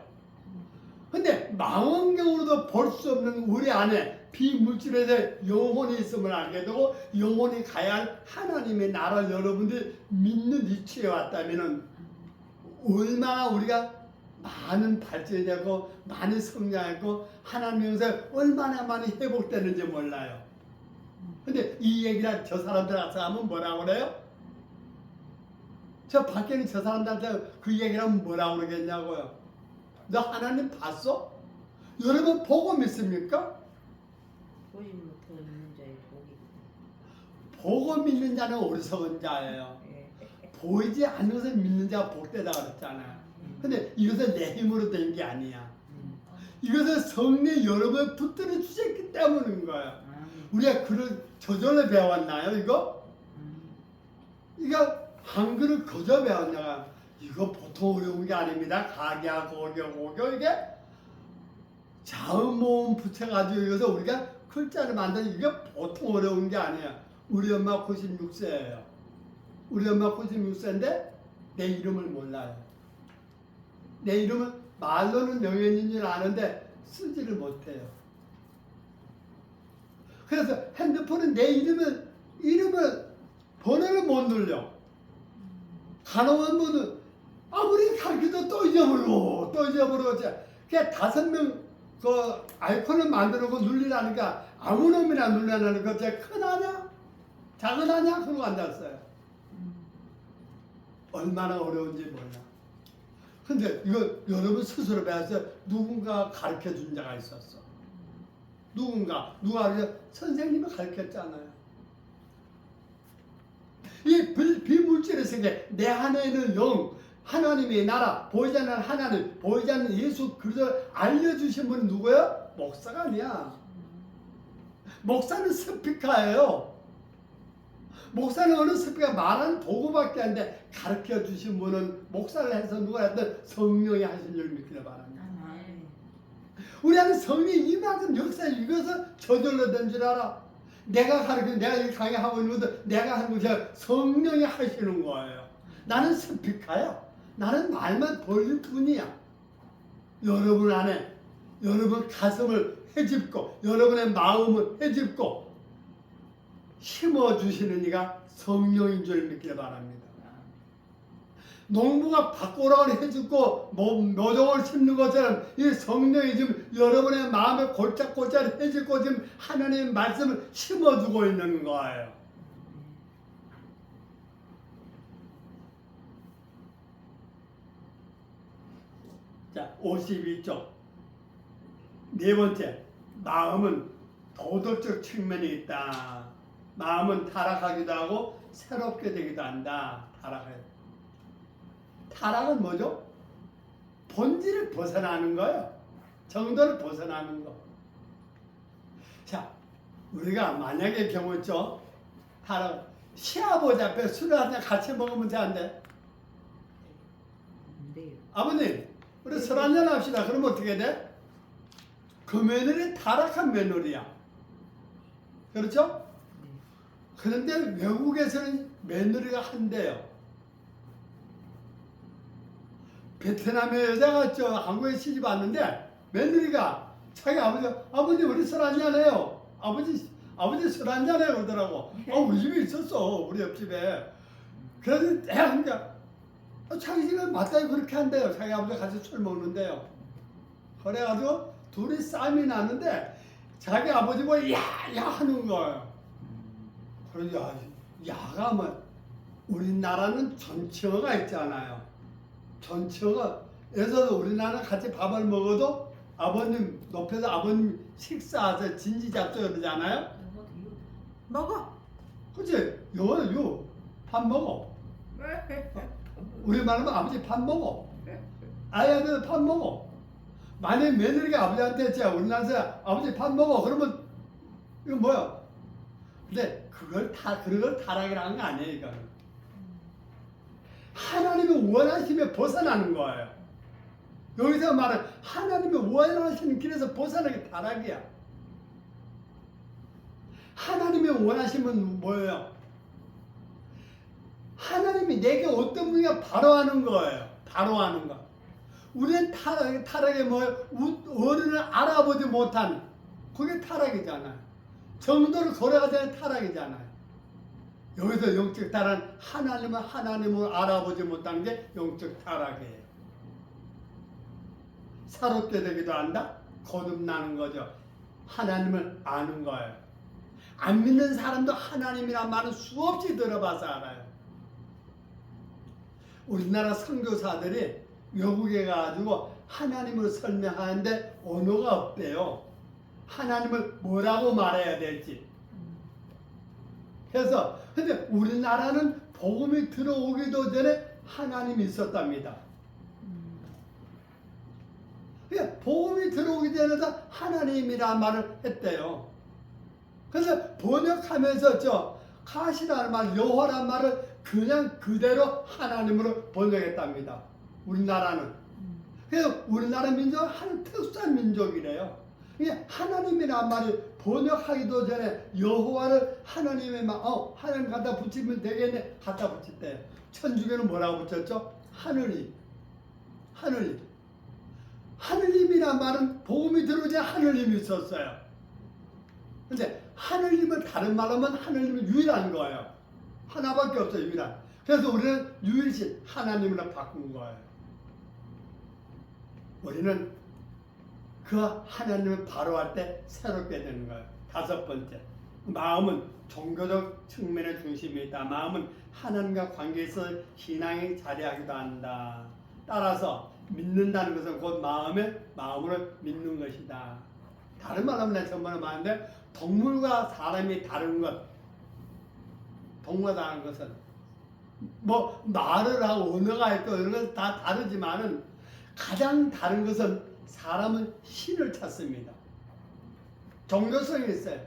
근데 망원경으로도 볼 수 없는 우리 안에 비물질에 대해 영혼이 있음을 알게 되고 영혼이 가야 할 하나님의 나라를 여러분들이 믿는 위치에 왔다면 얼마나 우리가 많은 발전이 되고 많이 성장했고 하나님의 영상이 얼마나 많이 회복되는지 몰라요. 근데 이 얘기를 저 사람들 가서 하면 뭐라고 그래요? 저 밖에 있는 저 사람들한테 그 얘기를 하면 뭐라고 그러겠냐고요. 너 하나님 봤어? 여러분 보고 믿습니까? 보지 못하고 있는 자의 복이. 보고 믿는 자는 어리석은 자예요. 보이지 않는 것을 믿는 자가 복되다 그랬잖아요. 근데 이것은 내 힘으로 된 게 아니야. 이것은 성령 여러분을 붙들어 주셨기 때문인 거예요. 우리가 그런 저절로 배웠나요 이거? 이거 한글을 거저 배웠냐가 이거 보통 어려운 게 아닙니다. 각야 고교 이게 자음 모음 붙여가지고 이것을 우리가 글자를 만드는 이게 보통 어려운 게 아니야. 우리 엄마 96세예요. 우리 엄마 96세인데 내 이름을 몰라요. 내 이름은 말로는 명현인 줄 아는데 쓰지를 못해요. 그래서 핸드폰은 내 이름을 번호를 못 눌려. 간호한 분은 아무리 가르쳐도 또 잊어버리고 그냥 5명 그 아이콘을 만들고 눌리라니까 아무 놈이나 눌려나는 거 진짜 큰하냐? 작은하냐? 그러고 앉았어요. 얼마나 어려운지 몰라. 근데 이거 여러분 스스로 배워서 누군가 가르쳐 준 자가 있었어. 누가 가르쳐? 선생님이 가르쳤잖아요. 이 비물질의 세계, 내 안에 있는 영, 하나님의 나라, 보이지 않는 하나님, 보이지 않는 예수 그리스도를 알려주신 분은 누구예요? 목사가 아니야. 목사는 스피커예요. 목사는 어느 스피커가 말하는 도구밖에 안 돼. 가르쳐 주신 분은 목사를 해서 누가 했든 성령이 하신 줄 믿기를 바랍니다. 우리 안에 성령이 이만큼 역사에 이겨서 저절로 된 줄 알아. 내가 가르쳐, 내가 이 강의하고 있는 것도 내가 하는 것이 아니라 성령이 하시는 거예요. 나는 스피커야. 나는 말만 돌릴 뿐이야. 여러분 안에, 여러분 가슴을 헤집고, 여러분의 마음을 헤집고, 심어주시는 이가 성령인 줄 믿기를 바랍니다. 농부가 밭고랑을 해주고 모종을 심는 것처럼 이 성령이 지금 여러분의 마음에 골짝골짝 해주고 지금 하나님의 말씀을 심어주고 있는 거예요. 자, 52쪽. 네 번째, 마음은 도덕적 측면이 있다. 마음은 타락하기도 하고 새롭게 되기도 한다. 타락은 뭐죠? 본질을 벗어나는 거예요. 정도를 벗어나는 거. 자, 우리가 만약에 경우 있죠. 타락. 시아버지 앞에 술을 한잔 같이 먹으면 되는데. 아버님, 우리 술 한잔 합시다. 그럼 어떻게 돼? 그 며느리 타락한 며느리야. 그렇죠? 그런데 외국에서는 며느리가 한대요. 베트남의 여자가 한국에 시집 왔는데 며느리가 자기 아버님 우리 술 한잔해요. 아버지 술 한잔해요 그러더라고. 우리 집에 있었어. 우리 옆집에. 그래서 그러니까 자기 집에 마땅히 그렇게 한대요. 자기 아버지가 같이 술 먹는데요. 그래가지고 둘이 싸움이 나는데 자기 아버지 보고 야야 하는 거예요. 그래서 야가 뭐 우리나라는 전치어가 있잖아요. 전치어가에서도 우리나라 같이 밥을 먹어도 아버님 높여서 아버님 식사하세요. 진지 잡죠 그러잖아요. 먹어. 그치? 밥 먹어. 우리 말하면 아버지 밥 먹어. 아이한테도 밥 먹어. 만약 며느리가 아버지한테 진짜 우리나라에서 아버지 밥 먹어 그러면 이거 뭐야? 근데 그걸 타락이라는 거 아니에요. 이거는. 하나님의 원하심에 벗어나는 거예요. 여기서 말은 하나님의 원하시는 길에서 벗어나는 게 타락이야. 하나님의 원하심은 뭐예요? 하나님이 내게 어떤 분이가 바로 하는 거예요. 바로 하는 거. 우리는 타락이 뭐예요? 어른을 알아보지 못한 그게 타락이잖아요. 정도를 걸어가자는 타락이잖아요. 여기서 영적 타락은 하나님을 알아보지 못한 게 영적 타락이에요. 새롭게 되기도 한다? 거듭나는 거죠. 하나님을 아는 거예요. 안 믿는 사람도 하나님이란 말은 수없이 들어봐서 알아요. 우리나라 선교사들이 외국에 가가지고 하나님을 설명하는데 언어가 없대요. 하나님을 뭐라고 말해야 될지. 그래서 근데 우리나라는 복음이 들어오기도 전에 하나님이 있었답니다. 그러니까 복음이 들어오기 전에도 하나님이라는 말을 했대요. 그래서 번역하면서 가시라는 말, 여호와라는 말을 그냥 그대로 하나님으로 번역했답니다. 우리나라는. 그래서 우리나라 민족은 한 특수한 민족이래요. 하나님이란 말이 번역하기도 전에 여호와를 하나님 갖다 붙이면 되겠네. 갖다 붙였대요. 천주교는 뭐라고 붙였죠? 하느님. 하느님이란 말은 복음이 들어오지 하느님이 있었어요. 근데 하느님은 다른 말로 하면 하느님은 유일한 거예요. 하나밖에 없어요. 유일한. 그래서 우리는 유일신 하나님으로 바꾼 거예요. 우리는 그 하나님을 바로 할 때 새롭게 되는 거예요. 다섯 번째, 마음은 종교적 측면의 중심이 있다. 마음은 하나님과 관계에서 신앙이 자리하기도 한다. 따라서 믿는다는 것은 곧 마음으로 믿는 것이다. 다른 말 하면 내가 전번에 말했는데 동물과 사람이 다른 것, 동물과 다른 것은 뭐 말을 하고 언어가 있고 이런 건 다 다르지만은 가장 다른 것은 사람은 신을 찾습니다. 종교성이 있어요.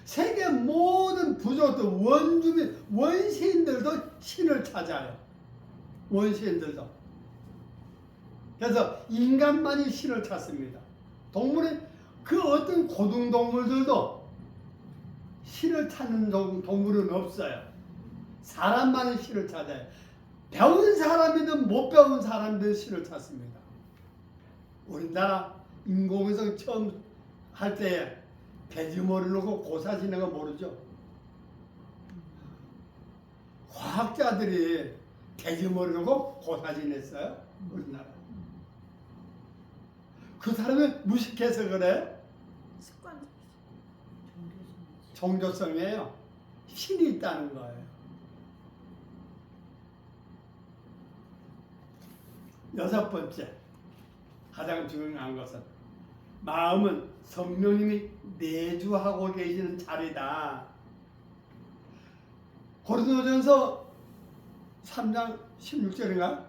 세계 모든 부족들, 원주민, 원시인들도 신을 찾아요. 원시인들도. 그래서 인간만이 신을 찾습니다. 동물은 그 어떤 고등동물들도 신을 찾는 동물은 없어요. 사람만이 신을 찾아요. 배운 사람이든 못 배운 사람들은 신을 찾습니다. 우리나라 인공위성 처음 할 때에 돼지머리를 놓고 고사 지는 거 모르죠? 과학자들이 돼지머리를 놓고 고사 지냈어요. 우리나라. 그 사람은 무식해서 그래? 습관. 종교성이에요. 신이 있다는 거예요. 여섯 번째, 가장 중요한 것은 마음은 성령님이 내주하고 계시는 자리다. 고린도전서 3장 16절인가?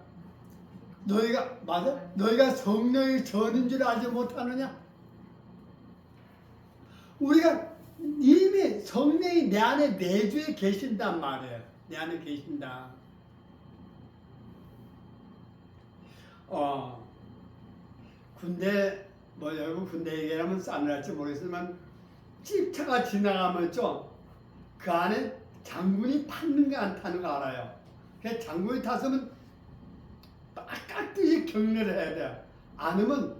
너희가 맞아? 너희가 성령의 전인 줄 알지 못하느냐? 우리가 이미 성령이 내 안에 내주에 계신단 말이에요. 내 안에 계신다. 군대 뭐 여러분 군대 얘기하면 싸늘할지 모르겠지만 집차가 지나가면 좀 그 안에 장군이 탔는가 안 타는 거 알아요. 그래서 장군이 탔으면 깍듯이 격려를 해야 돼요. 아니면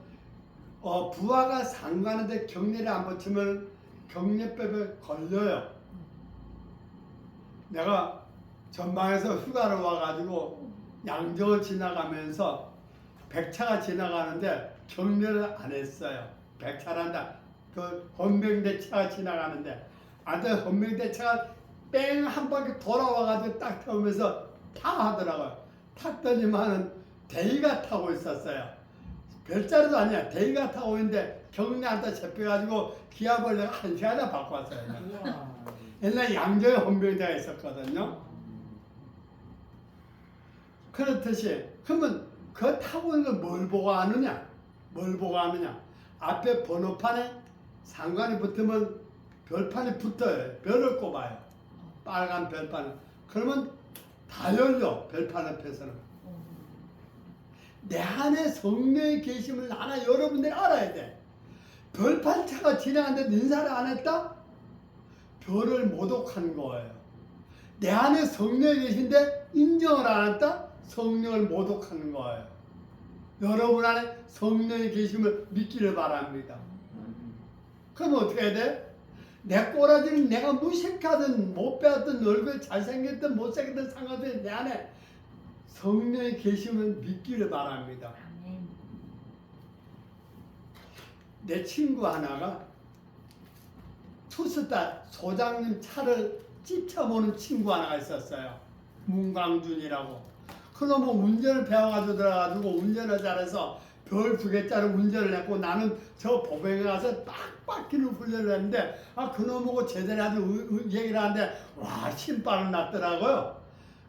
부하가 상관한테 격려를 안 붙이면 격려법에 걸려요. 내가 전방에서 휴가를 와가지고 양정을 지나가면서 백차가 지나가는데 격려를 안 했어요. 백차란다. 그 헌병대 차가 지나가는데 헌병대 차가 뺑 한 바퀴 돌아와가지고 딱 타면서 타 하더라고요. 탔더니만은 대의가 타고 있었어요. 별자리도 아니야. 대의가 타고 있는데 격려한테 잡혀가지고 기합을 내가 1시간이나 받고 왔어요. 옛날에 양정에 헌병대가 있었거든요. 그렇듯이 그러면 그 타고 있는 걸 뭘 보고 아느냐? 뭘 보고 아느냐? 앞에 번호판에 상관이 붙으면 별판이 붙어요. 별을 꼽아요. 빨간 별판을. 그러면 다 열려. 별판 앞에서는. 내 안에 성령의 계심을 하나 여러분들이 알아야 돼. 별판차가 지나가는데 인사를 안 했다? 별을 모독한 거예요. 내 안에 성령이 계신데 인정을 안 했다? 성령을 모독하는 거예요. 여러분 안에 성령이 계심을 믿기를 바랍니다. 그럼 어떻게 해야 돼? 내 꼬라지는 내가 무식하든 못 배웠든 얼굴 잘생겼든 못생겼든 상관없이 내 안에 성령이 계심을 믿기를 바랍니다. 아멘. 내 친구 하나가 투스타 소장님 차를 찝쳐보는 친구 하나가 있었어요. 문광준이라고. 그놈은 운전을 배워가지고 들어가지고 운전을 잘해서 별 2개짜리 운전을 했고 나는 저 보병에 가서 빡빡히는 훈련을 했는데 그놈하고 제대로 아주 얘기를 하는데 와 신발은 났더라고요.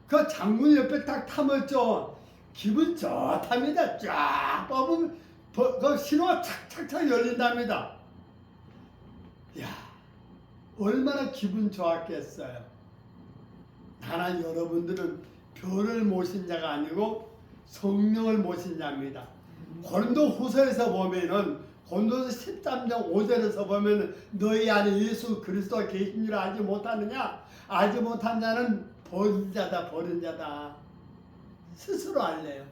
그 장군 옆에 딱 타면죠 기분 좋답니다. 쫙 뽑으면 그 신호가 착착착 열린답니다. 이야 얼마나 기분 좋았겠어요. 다만 여러분들은 별을 모신 자가 아니고 성령을 모신 자입니다. 고린도 후서에서 보면은 고린도서 13장 5절에서 보면은 너희 안에 예수 그리스도가 계신 줄 알지 못하느냐? 알지 못한 자는 버린 자다 버린 자다. 스스로 알래요.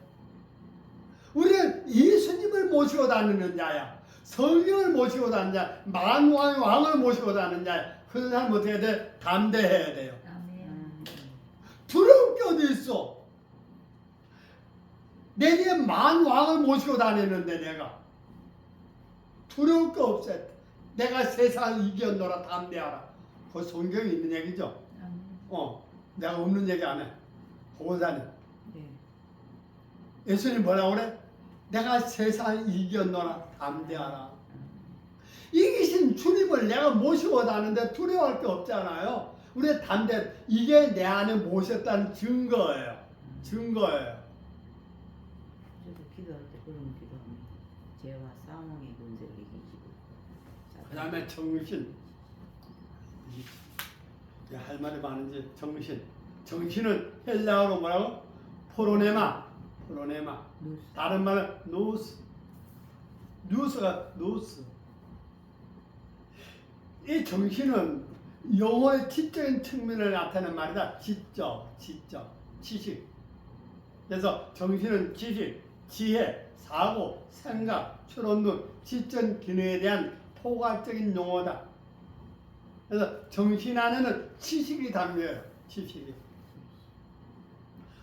우리는 예수님을 모시고 다니는 자야. 성령을 모시고 다니는 자. 만왕의 왕을 모시고 다니는 자야. 그런 사람 어떻게 해야 돼? 담대해야 돼요. 아멘. 두려울 게 어디 있어? 내 뒤에 만왕을 모시고 다니는데 내가 두려울 거 없어요. 내가 세상을 이겼노라 담대하라. 그 성경에 있는 얘기죠. 아멘. 내가 없는 얘기 안 해. 고사님. 네. 예수님 뭐라고 그래? 내가 세상을 이겼노라 담대하라. 이기신 주님을 내가 모시고 다는데 두려워할 게 없잖아요. 우리 담대 이게 내 안에 모셨다는 증거예요. 증거예요. 저도 기도할 때 그런 기도합니다. 죄와 사망의 권세를 이기시고. 그 다음에 정신. 할 말이 많은지 정신. 정신은 헬라어로 뭐라고? 포로네마. 포로네마. 누스. 다른 말은 노스. 뉴스가 노스. 이 정신은 영혼의 지적인 측면을 나타내는 말이다. 지적, 지식. 그래서 정신은 지식, 지혜, 사고, 생각, 추론 등 지적 기능에 대한 포괄적인 용어다. 그래서 정신 안에는 지식이 담겨요. 지식이.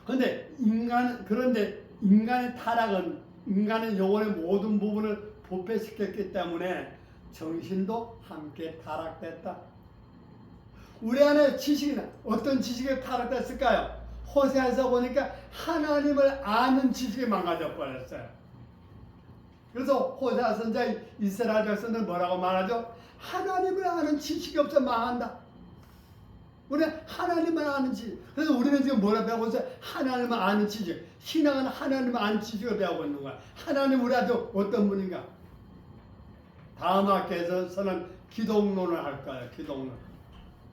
그런데 인간의 타락은 인간의 영혼의 모든 부분을 부패시켰기 때문에 정신도 함께 타락됐다. 우리 안에 지식은 어떤 지식이 타락됐을까요? 호세아서 보니까 하나님을 아는 지식이 망가져 버렸어요. 그래서 호세아 선자 이스라엘 백성들 뭐라고 말하죠? 하나님을 아는 지식이 없어 망한다. 우리는 하나님을 아는 지식. 그래서 우리는 지금 뭐라 배우고 있어요? 하나님을 아는 지식. 신앙은 하나님을 아는 지식을 배우고 있는 거야. 하나님 우리한테 어떤 분인가? 다음 학기에서는 기독론을 할 거예요. 기독론.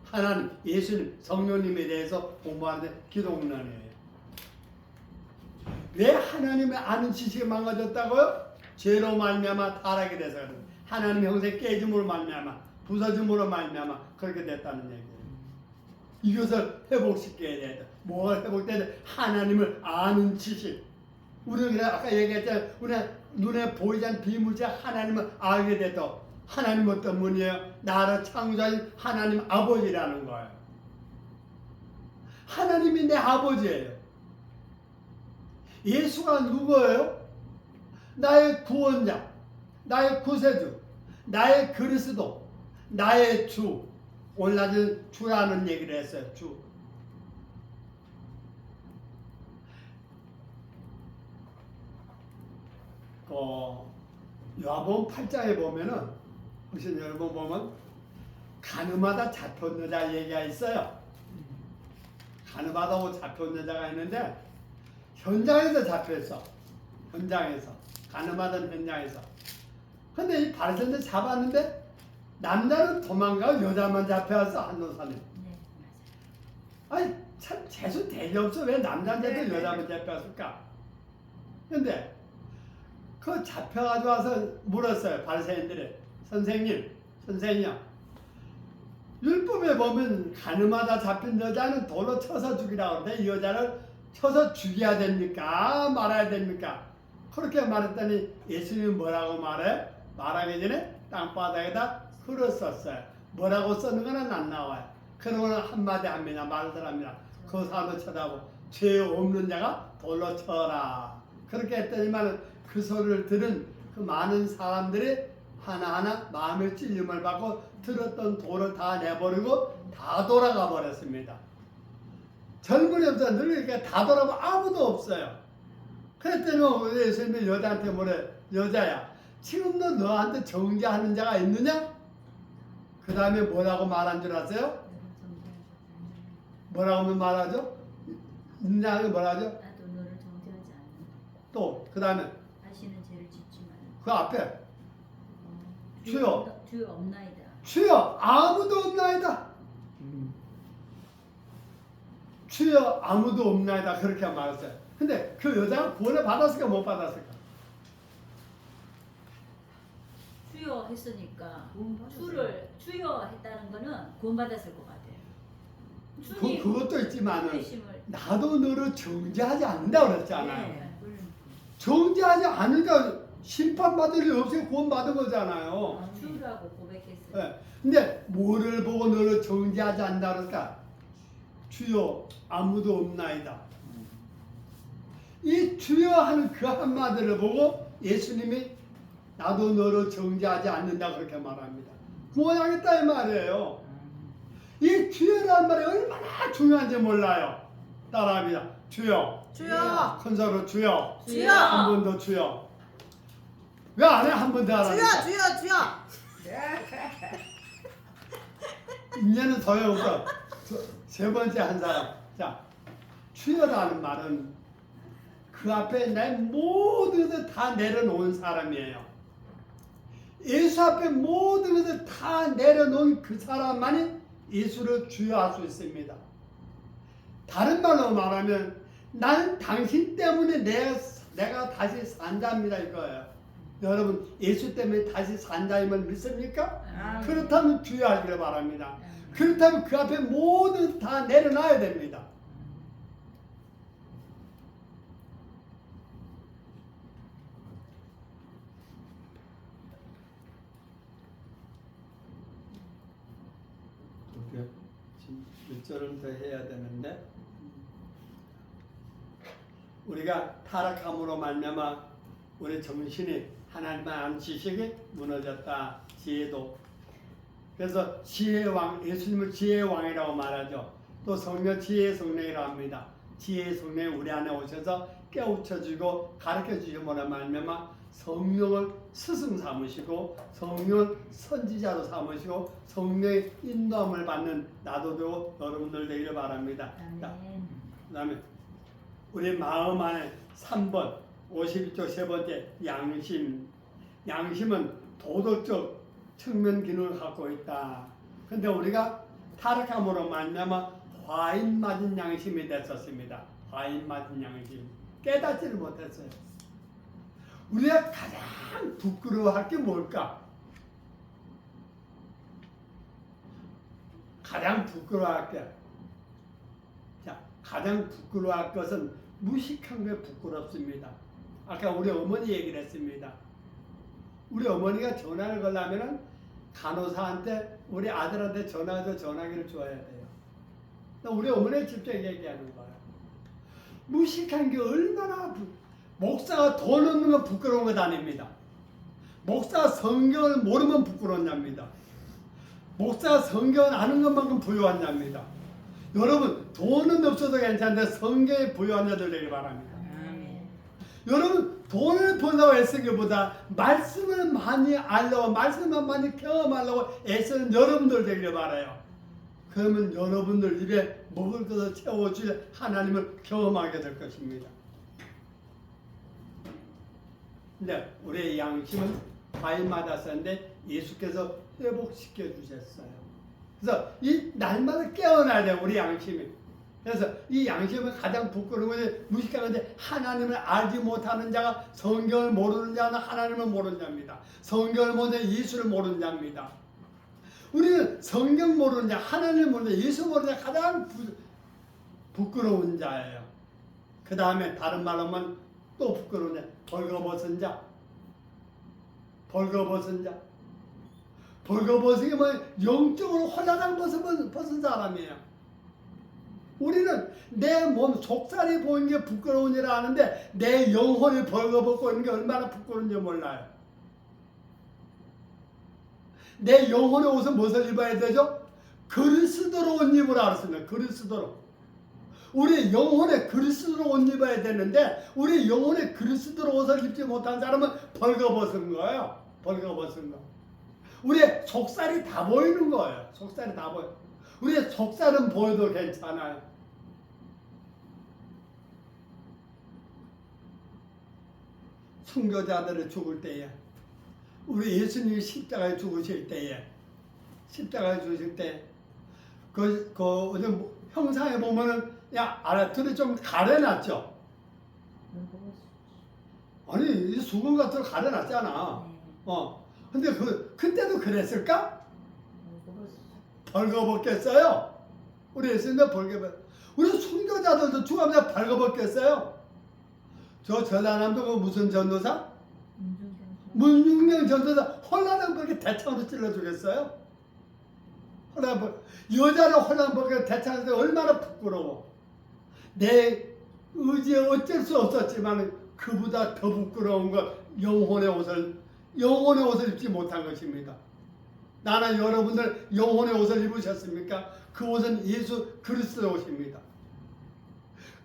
하나님, 예수님, 성령님에 대해서 공부하는데 기독론이에요. 왜 하나님을 아는 지식이 망가졌다고요? 죄로 말미암아 타락이 돼서 그래요. 하나님 형세 깨짐으로 말미암아 부서짐으로 말미암아 그렇게 됐다는 얘기예요. 이것을 회복시켜야 된다. 뭐가 회복돼야 돼? 하나님을 아는 지식. 우리는 그냥 아까 얘기했잖아요. 우리는 눈에 보이지 않는 비무제 하나님을 알게 됐다. 하나님 어떤 분이에요? 나를 창조하신 하나님 아버지라는 거예요. 하나님이 내 아버지예요. 예수가 누구예요? 나의 구원자, 나의 구세주, 나의 그리스도, 나의 주. 오늘 낮에 주라는 얘기를 했어요. 주. 요한복음 8장에 보면은 무슨 여러분 보면 가늠하다 잡혀온 여자 얘기가 있어요. 가늠하다고 잡혀온 여자가 있는데 현장에서 잡혔어. 현장에서 가늠하던 현장에서. 근데 이 바리새인들 잡았는데 남자는 도망가고 여자만 잡혀왔어. 한노사님. 네, 아니 참 재수 되게 없어. 왜 남자한테도 네. 여자만 잡혀왔을까? 근데 그 잡혀가지고 와서 물었어요. 바리새인들이. 선생님, 율법에 보면 가늠하다 잡힌 여자는 돌로 쳐서 죽이라고 하는데 이 여자를 쳐서 죽여야 됩니까? 말아야 됩니까? 그렇게 말했더니 예수님이 뭐라고 말해? 말하기 전에 땅바닥에다 글을 썼어요. 뭐라고 쓰는 건 안 나와요. 그런 거는 한마디 합니다. 말들 합니다. 그 사람도 쳐다보고 죄 없는 자가 돌로 쳐라. 그렇게 했더니만 그 소리를 들은 그 많은 사람들이 하나하나 마음의 찔림을 받고 들었던 돌을 다 내버리고 다 돌아가 버렸습니다. 젊은이 없어. 늙으니까 다 돌아보면 아무도 없어요. 그랬더니 예수님이 여자한테 뭐래? 여자야, 지금도 너한테 정죄하는 자가 있느냐? 그 다음에 뭐라고 말한 줄 아세요? 뭐라고 말하죠? 있느냐 뭐라죠? 나도 너를 정죄하지 않는다. 또 그 다음에 다시는 죄를 짓지 마라. 그 앞에 주여. 주여 없나이다. 주여 아무도 없나이다. 주여 아무도 없나이다. 그렇게 말했어요. 근데 그 여자가 구원을 받았을까 못 받았을까? 주여 했으니까 주여 했다는 거는 구원받았을 것 같아요. 주님 그것도 있지만은 주님이심을 나도 너를 정죄하지 않는다 그랬잖아요. 네. 정죄하지 않으니까 심판받을 일 없이 구원받은 거잖아요. 주라고 고백했어요. 네. 근데 뭐를 보고 너를 정죄하지 않는다 그럴까? 주여 아무도 없나이다. 이 주여 하는 그 한마디를 보고 예수님이 나도 너를 정죄하지 않는다 그렇게 말합니다. 구원하겠다 이 말이에요. 이 주여라는 말이 얼마나 중요한지 몰라요. 따라합니다. 주여. 주여. 큰 소리로 주여. 주여. 한 번 더 주여. 왜 안 해? 한 번 더 하라니까. 주여. 네. 이제는 소용없어. 세 번째 한 사람. 자, 주여라는 말은 그 앞에 내 모든 것을 다 내려놓은 사람이에요. 예수 앞에 모든 것을 다 내려놓은 그 사람만이 예수를 주여할 수 있습니다. 다른 말로 말하면 나는 당신 때문에 내가 다시 산자입니다 이거예요. 여러분 예수 때문에 다시 산자임을 믿습니까? 아멘. 그렇다면 주여하기를 바랍니다. 그렇다면 그 앞에 모든 다 내려놔야 됩니다. 지금 몇 절은 더 해야 되는데 우리가 타락함으로 말미암아 우리 정신이 하나님만 아는 지식이 무너졌다. 지혜도. 그래서 지혜의 왕, 예수님을 지혜의 왕이라고 말하죠. 또 성령 지혜의 성령이라고 합니다. 지혜의 성령이 우리 안에 오셔서 깨우쳐주고 가르쳐주심으로 말미암아 성령을 스승 삼으시고 성령을 선지자로 삼으시고 성령의 인도함을 받는 나도 되고 여러분들 되기를 바랍니다. 아멘. 그 다음에 우리 마음 안에 3번 52쪽 세 번째 양심. 양심은 도덕적 측면 기능을 갖고 있다. 근데 우리가 타락함으로 말미암아 화인 맞은 양심이 됐었습니다. 화인 맞은 양심. 깨닫지를 못했어요. 우리가 가장 부끄러워할 게 뭘까? 가장 부끄러워할 게. 자, 가장 부끄러워할 것은 무식한 게 부끄럽습니다. 아까 우리 어머니 얘기를 했습니다. 우리 어머니가 전화를 걸려면은 간호사한테 우리 아들한테 전화해서 전화기를 줘야 돼요. 우리 어머니가 직접 얘기하는 거예요. 무식한 게 얼마나 목사가 돈 없는 건 부끄러운 것 아닙니다. 목사가 성경을 모르면 부끄러운 자입니다. 목사가 성경을 아는 것만큼 부유한 자입니다. 여러분 돈은 없어도 괜찮은데 성경에 부유한 자들 되길 바랍니다. 아멘. 여러분 돈을 벌려고 애쓰는 것보다 말씀을 많이 알려고 말씀을 많이 경험하려고 애쓰는 여러분들 되기를 바라요. 그러면 여러분들 입에 먹을 것을 채워줄 하나님을 경험하게 될 것입니다. 근데 우리의 양심은 과일 맞았었는데 예수께서 회복시켜 주셨어요. 그래서 이 날마다 깨어나야 돼요. 우리 양심이. 그래서 이 양심은 가장 부끄러운 것이 무식한 건데 하나님을 알지 못하는 자가 성경을 모르는 자는 하나님을 모르는 자입니다. 성경을 모르는 자, 예수를 모르는 자입니다. 우리는 성경 모르는 자, 하나님을 모르는 자, 예수 모르는 자 가장 부끄러운 자예요. 그 다음에 다른 말로 하면 또 부끄러운 자, 벌거벗은 자. 벌거벗은 자. 벌거벗은 게 뭐 영적으로 홀라당 벗은 사람이에요. 우리는 내 몸 속살이 보이는 게 부끄러운 줄 아는데 내 영혼이 벌거벗고 있는 게 얼마나 부끄러운지 몰라요. 내 영혼의 옷은 무엇을 입어야 되죠? 그리스도로 옷 입으라 그랬습니다. 그리스도로. 우리 영혼의 그리스도로 옷 입어야 되는데 우리 영혼의 그리스도로 옷을 입지 못한 사람은 벌거벗은 거예요. 벌거벗은 거. 우리의 속살이 다 보이는 거예요. 속살이 다 보여. 우리의 속살은 보여도 괜찮아요. 순교자들을 죽을 때에 우리 예수님이 십자가에 죽으실 때에 십자가에 죽으실 때 그 형상에 보면은 둘이 좀 가려놨죠. 아니 이 수건 같은 거 가려놨잖아. 근데 그때도 그랬을까? 벌거벗겠어요? 우리 예수님도 벌거벗. 우리 순교자들도 죽으면 벌거벗겠어요? 저 사람도 그 무슨 전도사? 문중경 전도사 홀라당 벌게 대창으로 찔러 주겠어요? 여자를 홀라당 벌게 대창으로 얼마나 부끄러워. 내 의지에 어쩔 수 없었지만 그보다 더 부끄러운 건 영혼의 옷을 입지 못한 것입니다. 나는 여러분들 영혼의 옷을 입으셨습니까? 그 옷은 예수 그리스도의 옷입니다.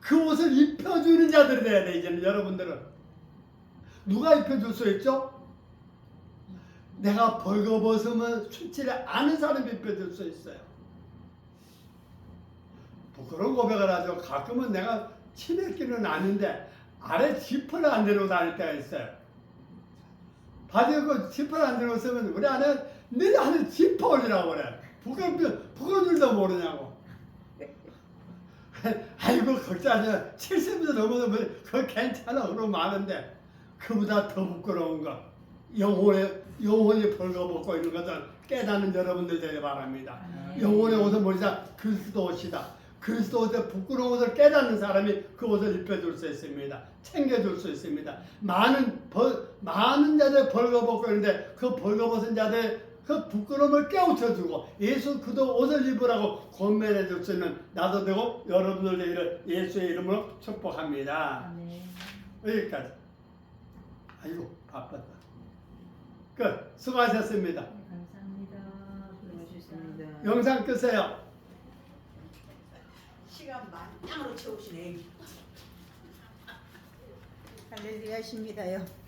그 옷을 입혀주는 자들이 돼야 돼. 이제는 여러분들은 누가 입혀줄 수 있죠? 내가 벌거벗으면 수치를 아는 사람이 입혀줄 수 있어요. 부끄러운 고백을 하죠. 가끔은 내가 치맥기는 아닌데 아래 지퍼를 안 내리고 다닐 때가 있어요. 바지에 그 지퍼를 안 내리고 쓰면 우리 아내는 늘 안에 지퍼 올리라고 그래. 부끄러운 줄도 모르냐고. 아이고 걱정하지 마. 70도 넘어도 그거 괜찮아. 그러고 마는데 그보다 더 부끄러운 거 영혼이 벌거벗고 있는 것을 깨닫는 여러분들 되길 바랍니다. 영혼의 옷을 모르자 그리스도 옷이다. 그리스도 옷에 부끄러운 옷을 깨닫는 사람이 그 옷을 입혀줄 수 있습니다. 챙겨줄 수 있습니다. 많은 자들 벌거벗고 있는데 그 벌거벗은 자들 그 부끄러움을 깨우쳐주고 예수 그도 옷을 입으라고 권면해줄 수 있는 나도 되고 여러분들 되기를 예수의 이름으로 축복합니다. 아멘. 여기까지. 아이고 바빴다. 끝. 수고하셨습니다. 감사합니다. 수고하셨습니다. 영상 끄세요. 시간 만땅으로 채우시네. 할렐루야십니다요.